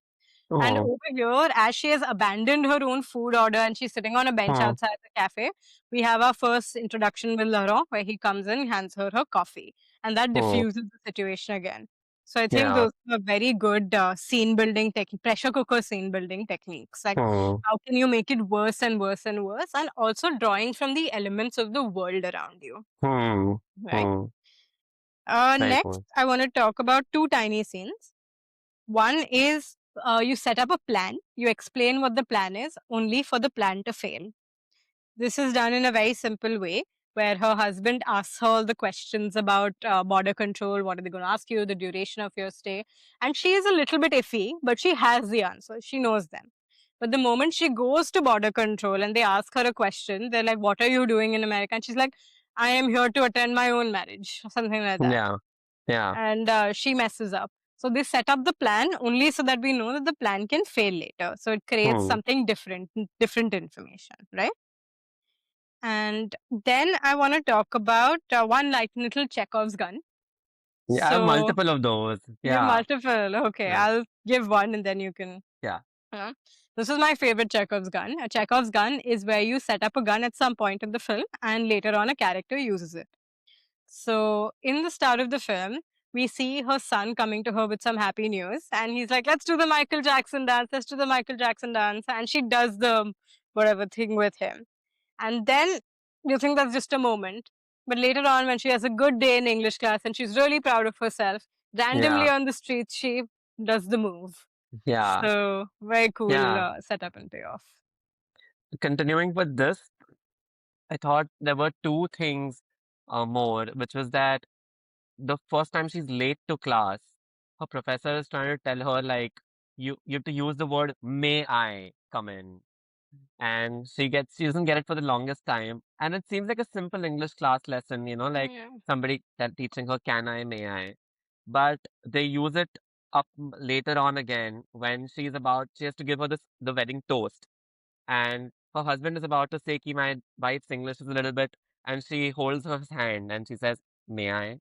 And Hmm. over here, as she has abandoned her own food order and she's sitting on a bench Hmm. outside the cafe, we have our first introduction with Laurent, where he comes in, hands her her coffee, and that Hmm. diffuses the situation again. So I think Yeah. those are very good scene building pressure cooker scene building techniques. Like, Hmm. how can you make it worse and worse and worse, and also drawing from the elements of the world around you, Hmm. right? Hmm. Very Next, cool. I want to talk about two tiny scenes. One is you set up a plan, you explain what the plan is, only for the plan to fail. This is done in a very simple way where her husband asks her all the questions about border control, what are they going to ask you, the duration of your stay. And she is a little bit iffy, but she has the answers, she knows them. But the moment she goes to border control and they ask her a question, they're like, "What are you doing in America?" And she's like, "I am here to attend my own marriage," or something like that, Yeah. Yeah. and she messes up. So they set up the plan only so that we know that the plan can fail later. So it creates Hmm. something different, different information, right? And then I want to talk about one light little Chekhov's gun. Yeah. I have So multiple of those. you have Yeah. multiple. Okay, Yeah. I'll give one and then you can. Yeah. Uh, this is my favorite Chekhov's gun. A Chekhov's gun is where you set up a gun at some point in the film and later on a character uses it. So, in the start of the film, we see her son coming to her with some happy news, and he's like, "Let's do the Michael Jackson dance, let's do the Michael Jackson dance." And she does the whatever thing with him. And then you think that's just a moment. But later on, when she has a good day in English class and she's really proud of herself, randomly Yeah. on the street, she does the move. Yeah. So, very cool Yeah. setup and payoff. Continuing with this, I thought there were two things more, which was that the first time she's late to class, her professor is trying to tell her like you have to use the word may I come in. And she doesn't get it for the longest time. And it seems like a simple English class lesson, like Yeah. somebody teaching her can I, may I. But they use it later on again when she has to give her the wedding toast, and her husband is about to say, "Ki my wife's English is a little bit," and she holds her hand and she says, "May I?"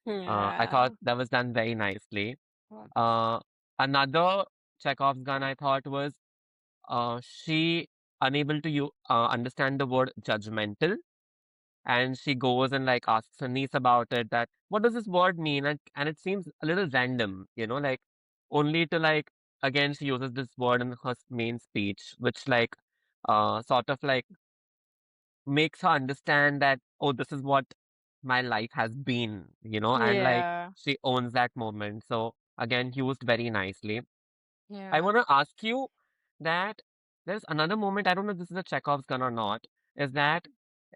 I Yeah. thought that was done very nicely. Uh, Another Chekhov's gun I thought was she unable to understand the word judgmental, and she goes and like asks her niece about it, that what does this word mean, and it seems a little random, like only to like again she uses this word in her main speech, which like sort of like makes her understand that, oh, this is what my life has been, and like Yeah. she owns that moment. So again, used very nicely. I Yeah. want to ask you that there's another moment, I don't know if this is a Chekhov's gun or not, is that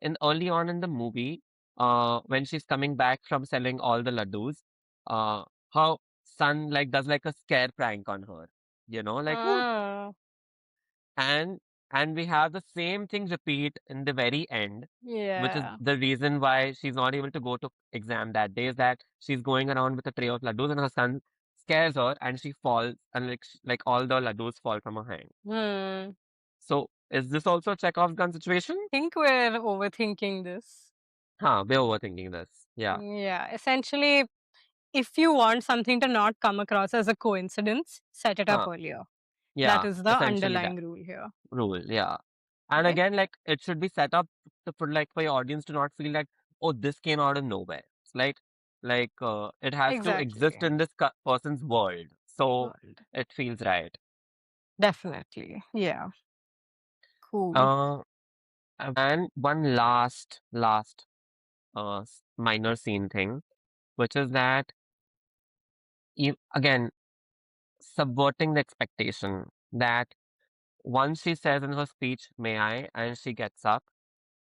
in early on in the movie, when she's coming back from selling all the laddus, uh, her son like does like a scare prank on her, like, "Whoa," Oh, and we have the same thing repeat in the very end, which is yeah. the reason why she's not able to go to exam that day, is that she's going around with a tray of laddus and her son scares her and she falls, and like like all the laddus fall from her hand. Hmm. So is this also a Chekhov's gun situation? Think we're overthinking this. Huh, we're overthinking this. Yeah. Yeah. Essentially, if you want something to not come across as a coincidence, set it up Huh. earlier. That Yeah. is the Essentially underlying that rule here. rule. Yeah. And Okay? again, like it should be set up for like for your audience to not feel like, oh, this came out of nowhere. It's like it has to exist Exactly. in this person's world, so World. it feels right. Definitely. Yeah. Cool. Uh, and one last minor scene thing, which is that again subverting the expectation that once she says in her speech, "May I?" and she gets up,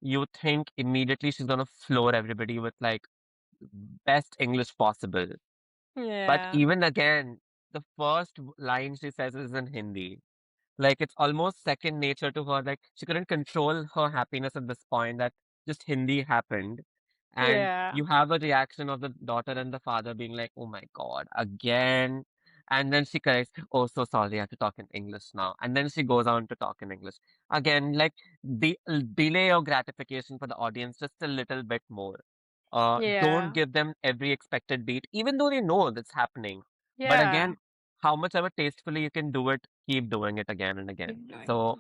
you think immediately she's gonna floor everybody with like best English possible. But Yeah. even again, the first line she says is in Hindi. Like it's almost second nature to her. Like she couldn't control her happiness at this point that just Hindi happened. And Yeah. you have a reaction of the daughter and the father being like, oh my God, again. And then she corrects, oh, so sorry, I have to talk in English now. And then she goes on to talk in English. Again, like delay your gratification for the audience just a little bit more. Don't Yeah. give them every expected beat, even though they know that's happening. But Yeah. again, how much ever tastefully you can do it, keep doing it again and again. Keep doing So, it.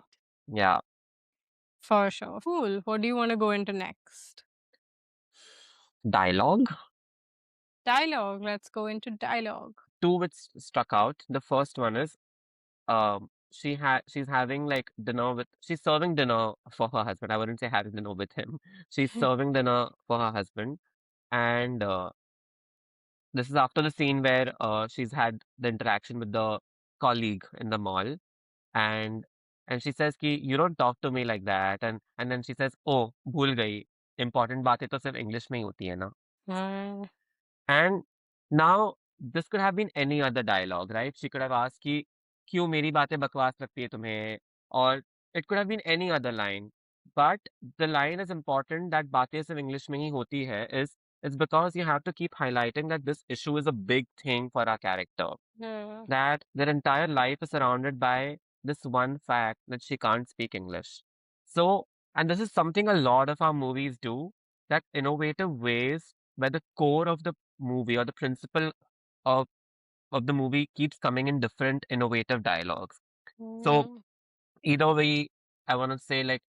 yeah, For sure. Cool. What do you want to go into next? dialogue. Dialogue. Let's go into dialogue. Two which struck out. The first one is she's having like dinner with she's serving dinner for her husband. I wouldn't say having dinner with him. She's serving dinner for her husband, and this is after the scene where she's had the interaction with the colleague in the mall, and she says कि you don't talk to me like that, and then she says, oh, भूल गई, important बातें तो सिर्फ English में ही होती है ना. Uh, And now this could have been any other dialogue, right? She could have asked कि क्यों मेरी बातें बकवास लगती है तुम्हें, or it could have been any other line. But the line is important that बातें सिर्फ इंग्लिश में ही होती है is because you have to keep highlighting that this issue is a big thing for our character, uh, that their entire life is surrounded by this one fact that she can't speak English. So, and this is something a lot of our movies do, that innovative ways where the core of the movie or the principle of, of the movie keeps coming in different innovative dialogues. So, yeah. either we, I want to say, like,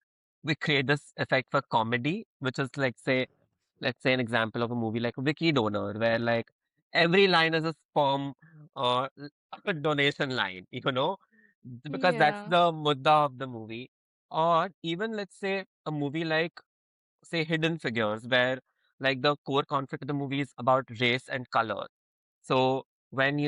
we create this effect for comedy, which is like, say, let's say an example of a movie like Wiki Donor, where like every line is a sperm or a donation line, because that's Yeah. the mudda of the movie. Or even let's say a movie like, say, Hidden Figures, where like the core conflict of the movie is about race and color. So when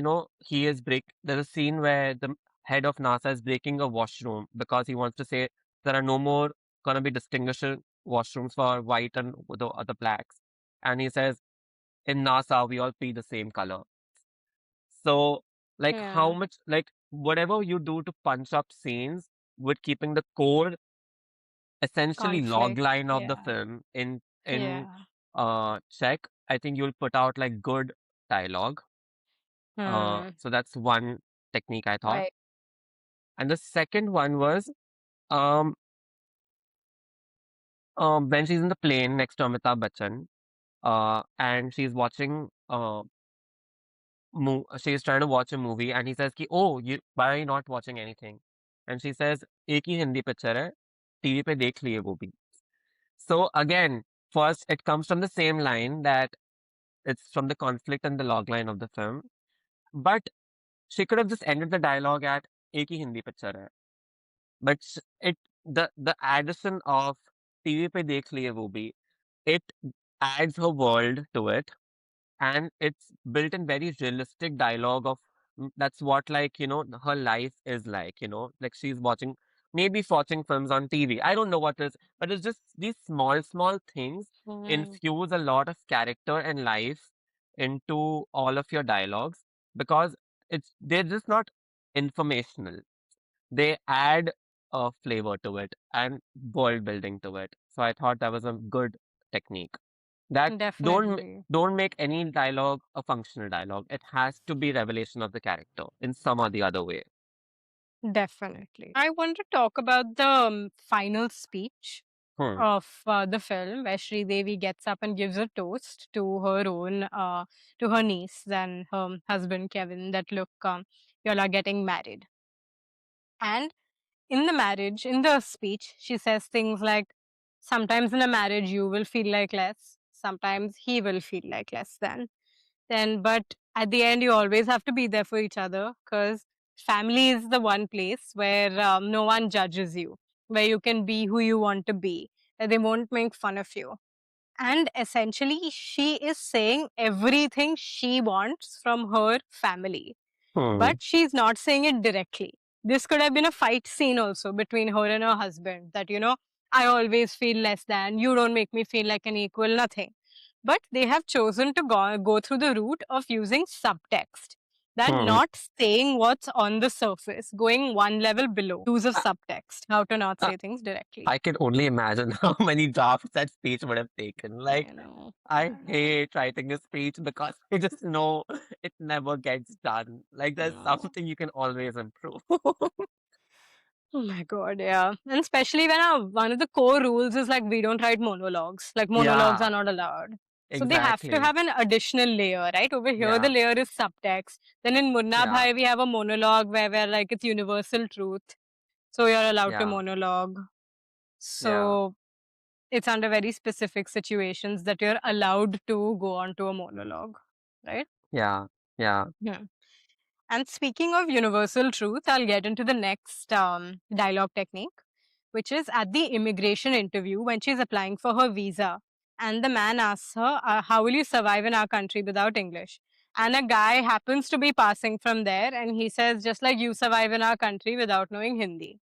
he is there's a scene where the head of NASA is breaking a washroom because he wants to say there are no more gonna be distinguishing washrooms for white and the other blacks, and he says in NASA we all pee the same color. So like how Yeah. much like whatever you do to punch up scenes with keeping the core essentially log Conflict. line of the Yeah. film in Yeah. check, I think you'll put out like good dialogue. Hmm. So that's one technique I thought. Right. And the second one was um, when she's in the plane next to Amitabh Bachchan, and she's watching she's trying to watch a movie, and he says ki, "Oh, why are you not watching anything?" And she says, "एक ही Hindi picture है, TV पे देख लिए वो भी." So again, first it comes from the same line that it's from the conflict and the log line of the film, but she could have just ended the dialogue at "एक ही Hindi picture है." But it the addition of "TV पे देख लिए वो भी," it adds her world to it, and it's built in very realistic dialogue of that's what, like, her life is like, like she's watching, maybe watching films on TV. I don't know what is, but it's just these small things Hmm. infuse a lot of character and life into all of your dialogues, because they're just not informational. They add a flavor to it and world building to it. So I thought that was a good technique. That Definitely. don't make any dialogue a functional dialogue. It has to be revelation of the character in some or the other way. Definitely. I want to talk about the final speech Hmm. of the film where Sridevi gets up and gives a toast to her own, to her niece and her husband Kevin. That look, y'all are getting married. And in the marriage, in the speech, she says things like, sometimes in a marriage you will feel like less, sometimes he will feel like less than. Then, but at the end, you always have to be there for each other because family is the one place where no one judges you, where you can be who you want to be, that they won't make fun of you. And essentially, she is saying everything she wants from her family, Hmm. but she's not saying it directly. This could have been a fight scene also between her and her husband that, I always feel less than, you don't make me feel like an equal, nothing. But they have chosen to go through the route of using subtext, that Hmm. not saying what's on the surface, going one level below, use of I, subtext, how to not I say things directly. I can only imagine how many drafts that speech would have taken. Like, I know. I I know. hate writing a speech because I just know it never gets done. Like, there's No. something you can always improve. Oh my god, yeah. And especially when one of the core rules is like we don't write monologues. Like monologues Yeah, are not allowed. So they have to exactly. have an additional layer, right? Over here, the Yeah, layer is subtext. Then in Munna yeah, Bhai, we have a monologue where we're like it's universal truth. So you're allowed to yeah, monologue. yeah, So it's under very specific situations that you're allowed to go on to a monologue, right? yeah, yeah. Yeah. And speaking of universal truth, I'll get into the next dialogue technique, which is at the immigration interview when she's applying for her visa. And the man asks her, how will you survive in our country without English? And a guy happens to be passing from there and he says, just like you survive in our country without knowing Hindi.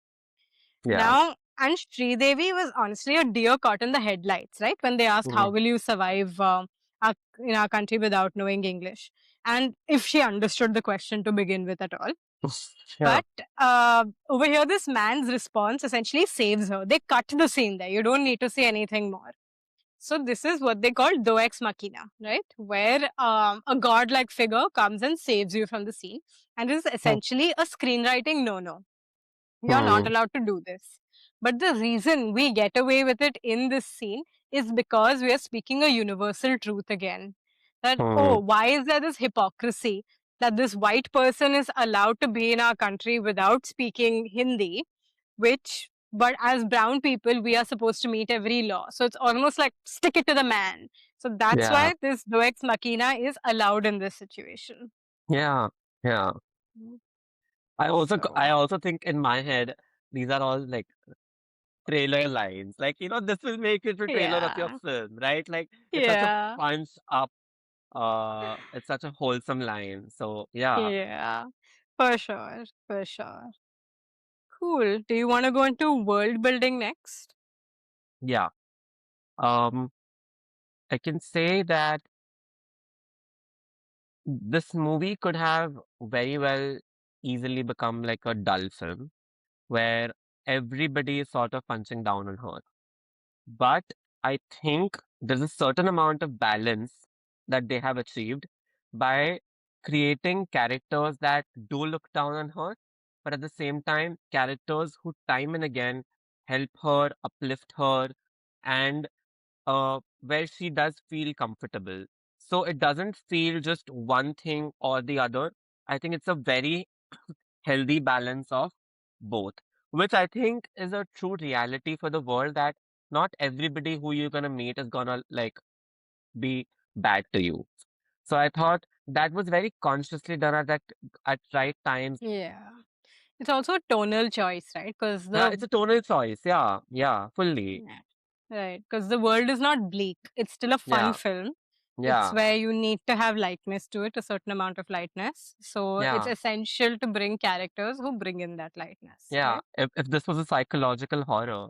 Yeah. Now, and Sridevi was honestly a deer caught in the headlights, right? When they asked, how Mhm. will you survive in our country without knowing English? And if she understood the question to begin with at all. Yeah. But over here, this man's response essentially saves her. They cut the scene there. You don't need to say anything more. So this is what they call do ex machina, right? Where a godlike figure comes and saves you from the scene, and this is essentially a screenwriting no-no. You're not Mhm. allowed to do this. But the reason we get away with it in this scene is because we are speaking a universal truth again. That, oh, Mhm. why is there this hypocrisy that this white person is allowed to be in our country without speaking Hindi, which, but as brown people, we are supposed to meet every law. So it's almost like stick it to the man. So that's Yeah. why this do ex machina is allowed in this situation. Yeah. Yeah. Mm. I So, also think in my head, these are all like trailer lines. Like, this will make it a trailer of your yeah. film, right? Like, it's such a Yeah. punch up, it's such a wholesome line. So yeah. Yeah, for sure, for sure. Cool. Do you want to go into world building next? Yeah. Um, I can say that this movie could have very well easily become like a dull film where everybody is sort of punching down on her. But I think there's a certain amount of balance that they have achieved by creating characters that do look down on her, but at the same time, characters who time and again help her, uplift her, and where she does feel comfortable. So it doesn't feel just one thing or the other. I think it's a very healthy balance of both, which I think is a true reality for the world, that not everybody who you're gonna meet is gonna like be bad to you. So I thought that was very consciously done at right times. Yeah. It's also a tonal choice, right? Because Yeah, the it's a tonal choice. Yeah, yeah, fully. yeah, right, because the world is not bleak. It's still a fun Yeah, film. It's yeah, where you need to have lightness to it, a certain amount of lightness. So it's yeah, essential to bring characters who bring in that lightness, yeah. right? If this was a psychological horror,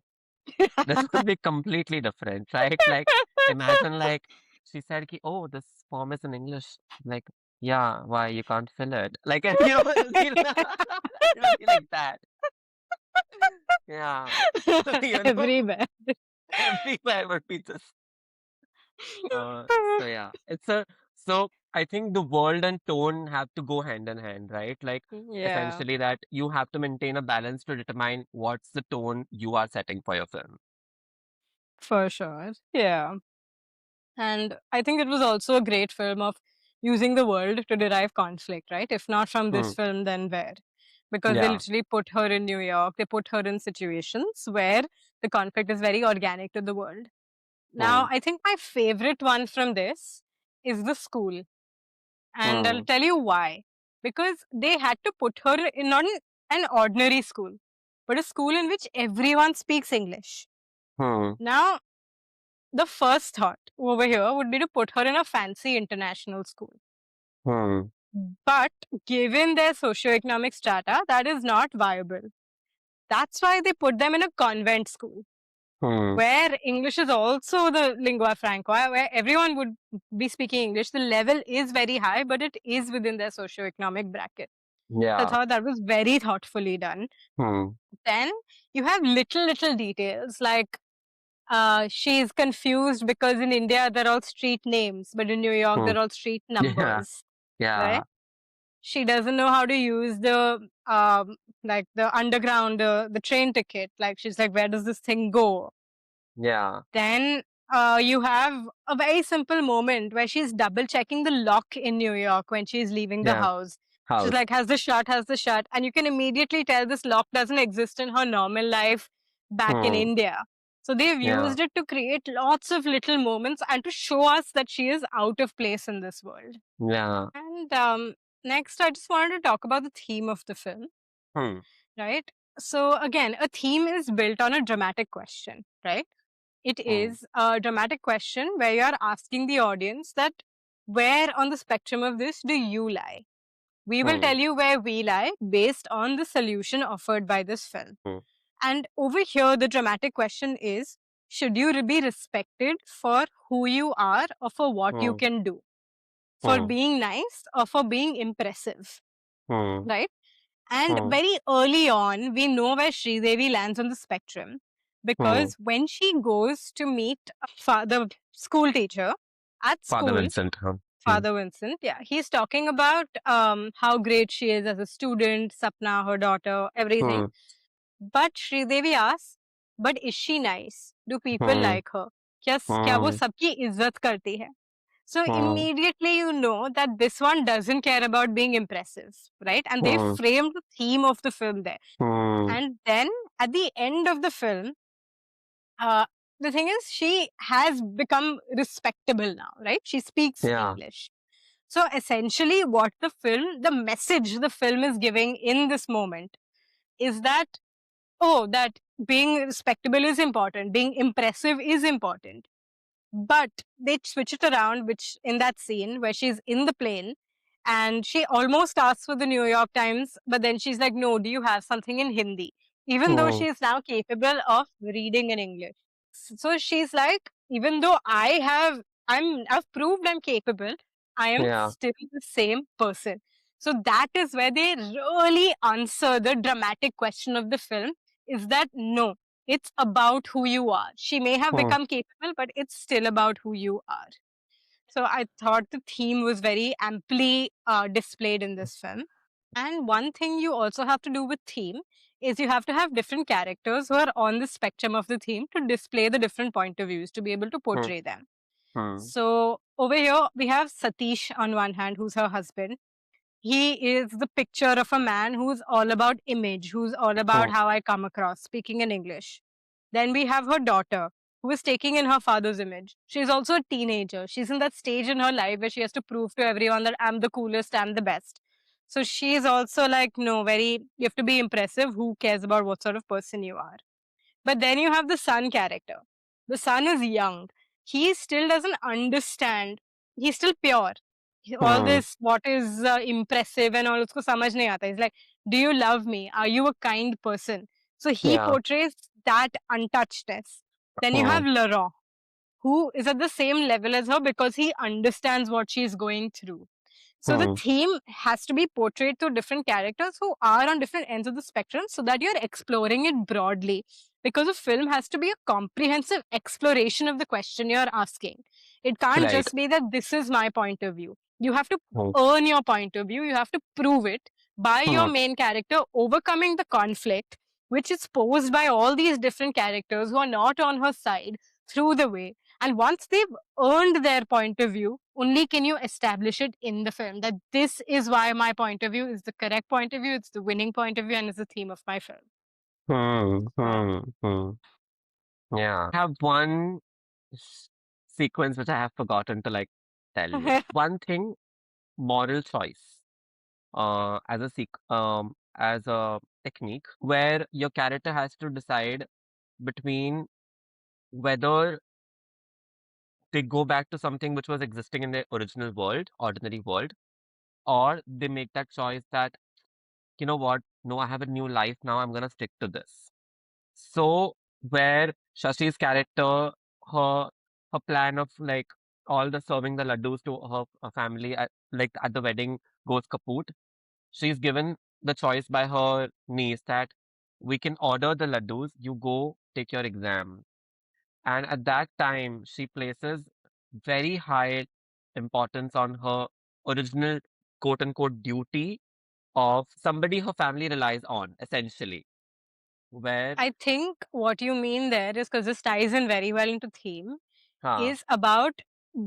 this would be completely different, right? Like, imagine like she said, ki, "Oh, this form is in English." Like, yeah, why you can't fill it? Like, it'll be, it'll be like that. Yeah, you know, Everywhere. everywhere would be just. Uh, so yeah, so I think the world and tone have to go hand in hand, right? Like, Yeah, essentially that you have to maintain a balance to determine what's the tone you are setting for your film. for sure. Yeah. And I think it was also a great film of using the world to derive conflict, right? If not from this Hmm. film, then where? Because they Yeah. literally put her in New York, they put her in situations where the conflict is very organic to the world. Now, Hmm. I think my favorite one from this is the school. And I'll Hmm. tell you why. Because they had to put her in not an ordinary school, but a school in which everyone speaks English. Hmm. Now, the first thought over here would be to put her in a fancy international school. Hmm. But given their socioeconomic strata, that is not viable. That's why they put them in a convent school Hmm. where English is also the lingua franca, where everyone would be speaking English. The level is very high, but it is within their socioeconomic bracket. So I Yeah. thought that was very thoughtfully done. Hmm. Then you have little details like she's confused because in India they're all street names, but in New York Hmm. they're all street Yeah. numbers, right? Yeah. She doesn't know how to use the like the underground, the train ticket. Like she's like, where does this thing go? Yeah. Then you have a very simple moment where she's double checking the lock in New York when she's leaving the Yeah. house. She's House. like, has the shut? And you can immediately tell this lock doesn't exist in her normal life back in Hmm. India. So they've Yeah. used it to create lots of little moments and to show us that she is out of place in this world. Yeah. And next, I just wanted to talk about the theme of the film, Hmm. right? So, again, a theme is built on a dramatic question, right? It Hmm. is a dramatic question where you are asking the audience that where on the spectrum of this do you lie? We will Hmm. tell you where we lie based on the solution offered by this film. Hmm. And over here, the dramatic question is should you be respected for who you are or for what you Hmm. can do? For Hmm. being nice or for being impressive, Hmm. right? And Hmm. very early on, we know where Sridevi lands on the spectrum Hmm. because when she goes to meet the school teacher at Father school, Vincent. Huh? Hmm. Father Vincent, yeah, he's talking about how great she is as a student, Sapna, her daughter, everything. Hmm. But Sridevi asks, but is she nice? Do people Hmm. like her? क्या वो Hmm. सबकी इज्जत करती है? So Hmm. immediately you know that this one doesn't care about being impressive, right? And they Hmm. framed the theme of the film there. Hmm. And then at the end of the film, uh, the thing is, she has become respectable now, right? She speaks Yeah. English. So essentially, what the message the film is giving in this moment is that, oh, that being respectable is important, being impressive is important. But they switch it around, which in that scene where she's in the plane and she almost asks for the New York Times, but then she's like, no, do you have something in Hindi? Even though Hmm. she is now capable of reading in English. So she's like, even though I've proved I'm capable, I am Yeah. still the same person. So that is where they really answer the dramatic question of the film is that no, it's about who you are. She may have Hmm. become capable, but it's still about who you are. So I thought the theme was very amply displayed in this film. And one thing you also have to do with theme is you have to have different characters who are on the spectrum of the theme to display the different point of views, to be able to Hmm, portray them. hmm, So over here, we have Satish on one hand, who's her husband. He is the picture of a man who's all about image, who's all about hmm, how I come across, speaking in English. Then we have her daughter, who is taking in her father's image. She's also a teenager. She's in that stage in her life where she has to prove to everyone that I'm the coolest, I'm the best. So she's also like, no, very, you have to be impressive. Who cares about what sort of person you are? But then you have the son character. The son is young. He still doesn't understand. He's still pure. All hmm. this, what is impressive and all, usko samajh nahi aata. He's like, do you love me? Are you a kind person? So he Yeah. portrays that untouchedness. Then you Hmm, have Laurent, who is at the same level as her because he understands what she's going through. So the hmm. theme has to be portrayed through different characters who are on different ends of the spectrum so that you're exploring it broadly. Because a film has to be a comprehensive exploration of the question you're asking. It can't Right. just be that this is my point of view. You have to Hmm, earn your point of view, you have to prove it by your hmm, main character overcoming the conflict, which is posed by all these different characters who are not on her side through the way. And once they've earned their point of view, only can you establish it in the film that this is why my point of view is the correct point of view, it's the winning point of view, and it's the theme of my film. hmm, So, hmm, hmm. Yeah. I have one s- sequence which I have forgotten to like tell you. One thing, moral choice. As a technique where your character has to decide between whether they go back to something which was existing in their original world, ordinary world, or they make that choice that, you know what, no, I have a new life now, I'm gonna stick to this. So where Shashi's character, her her plan of like all the serving the laddus to her family at the wedding goes kaput. She's given the choice by her niece that we can order the laddus, you go take your exam. And at that time, she places very high importance on her original quote unquote duty of somebody her family relies on, essentially. Where, I think what you mean there is because this ties in very well into theme, huh, is about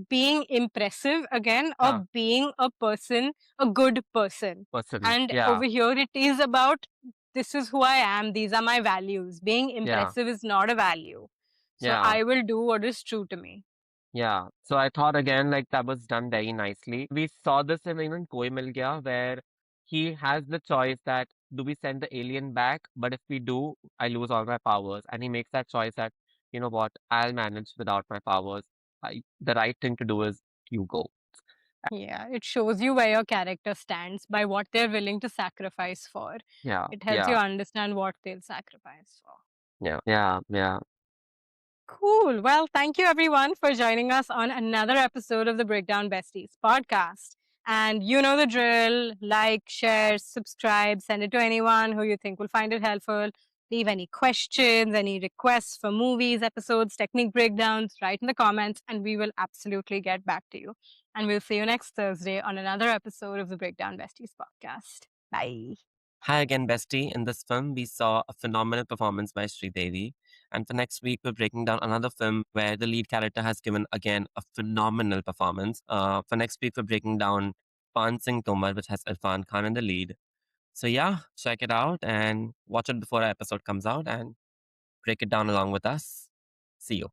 being impressive again or huh, being a person, a good person. person. And Yeah, over here, it is about this is who I am, these are my values. Being yeah, impressive is not a value. So yeah. I will do what is true to me. Yeah. So I thought again, like that was done very nicely. We saw this in even Koi Mil Gaya, where he has the choice that do we send the alien back? But if we do, I lose all my powers. And he makes that choice that, you know what, I'll manage without my powers. The right thing to do is you go. Yeah, it shows you where your character stands by what they're willing to sacrifice for. Yeah, It helps you yeah, understand what they'll sacrifice for. yeah, yeah, yeah. Cool. Well, thank you everyone for joining us on another episode of the Breakdown Besties podcast. And you know the drill, like, share, subscribe, send it to anyone who you think will find it helpful. Leave any questions, any requests for movies, episodes, technique breakdowns, write in the comments, and we will absolutely get back to you. And we'll see you next Thursday on another episode of the Breakdown Besties podcast. Bye. Hi again, bestie. In this film, we saw a phenomenal performance by Sridevi. And for next week, we're breaking down another film where the lead character has given again a phenomenal performance. For next week, we're breaking down Pan Singh Tomar, which has Irfan Khan in the lead. So yeah, check it out and watch it before our episode comes out and break it down along with us. See you.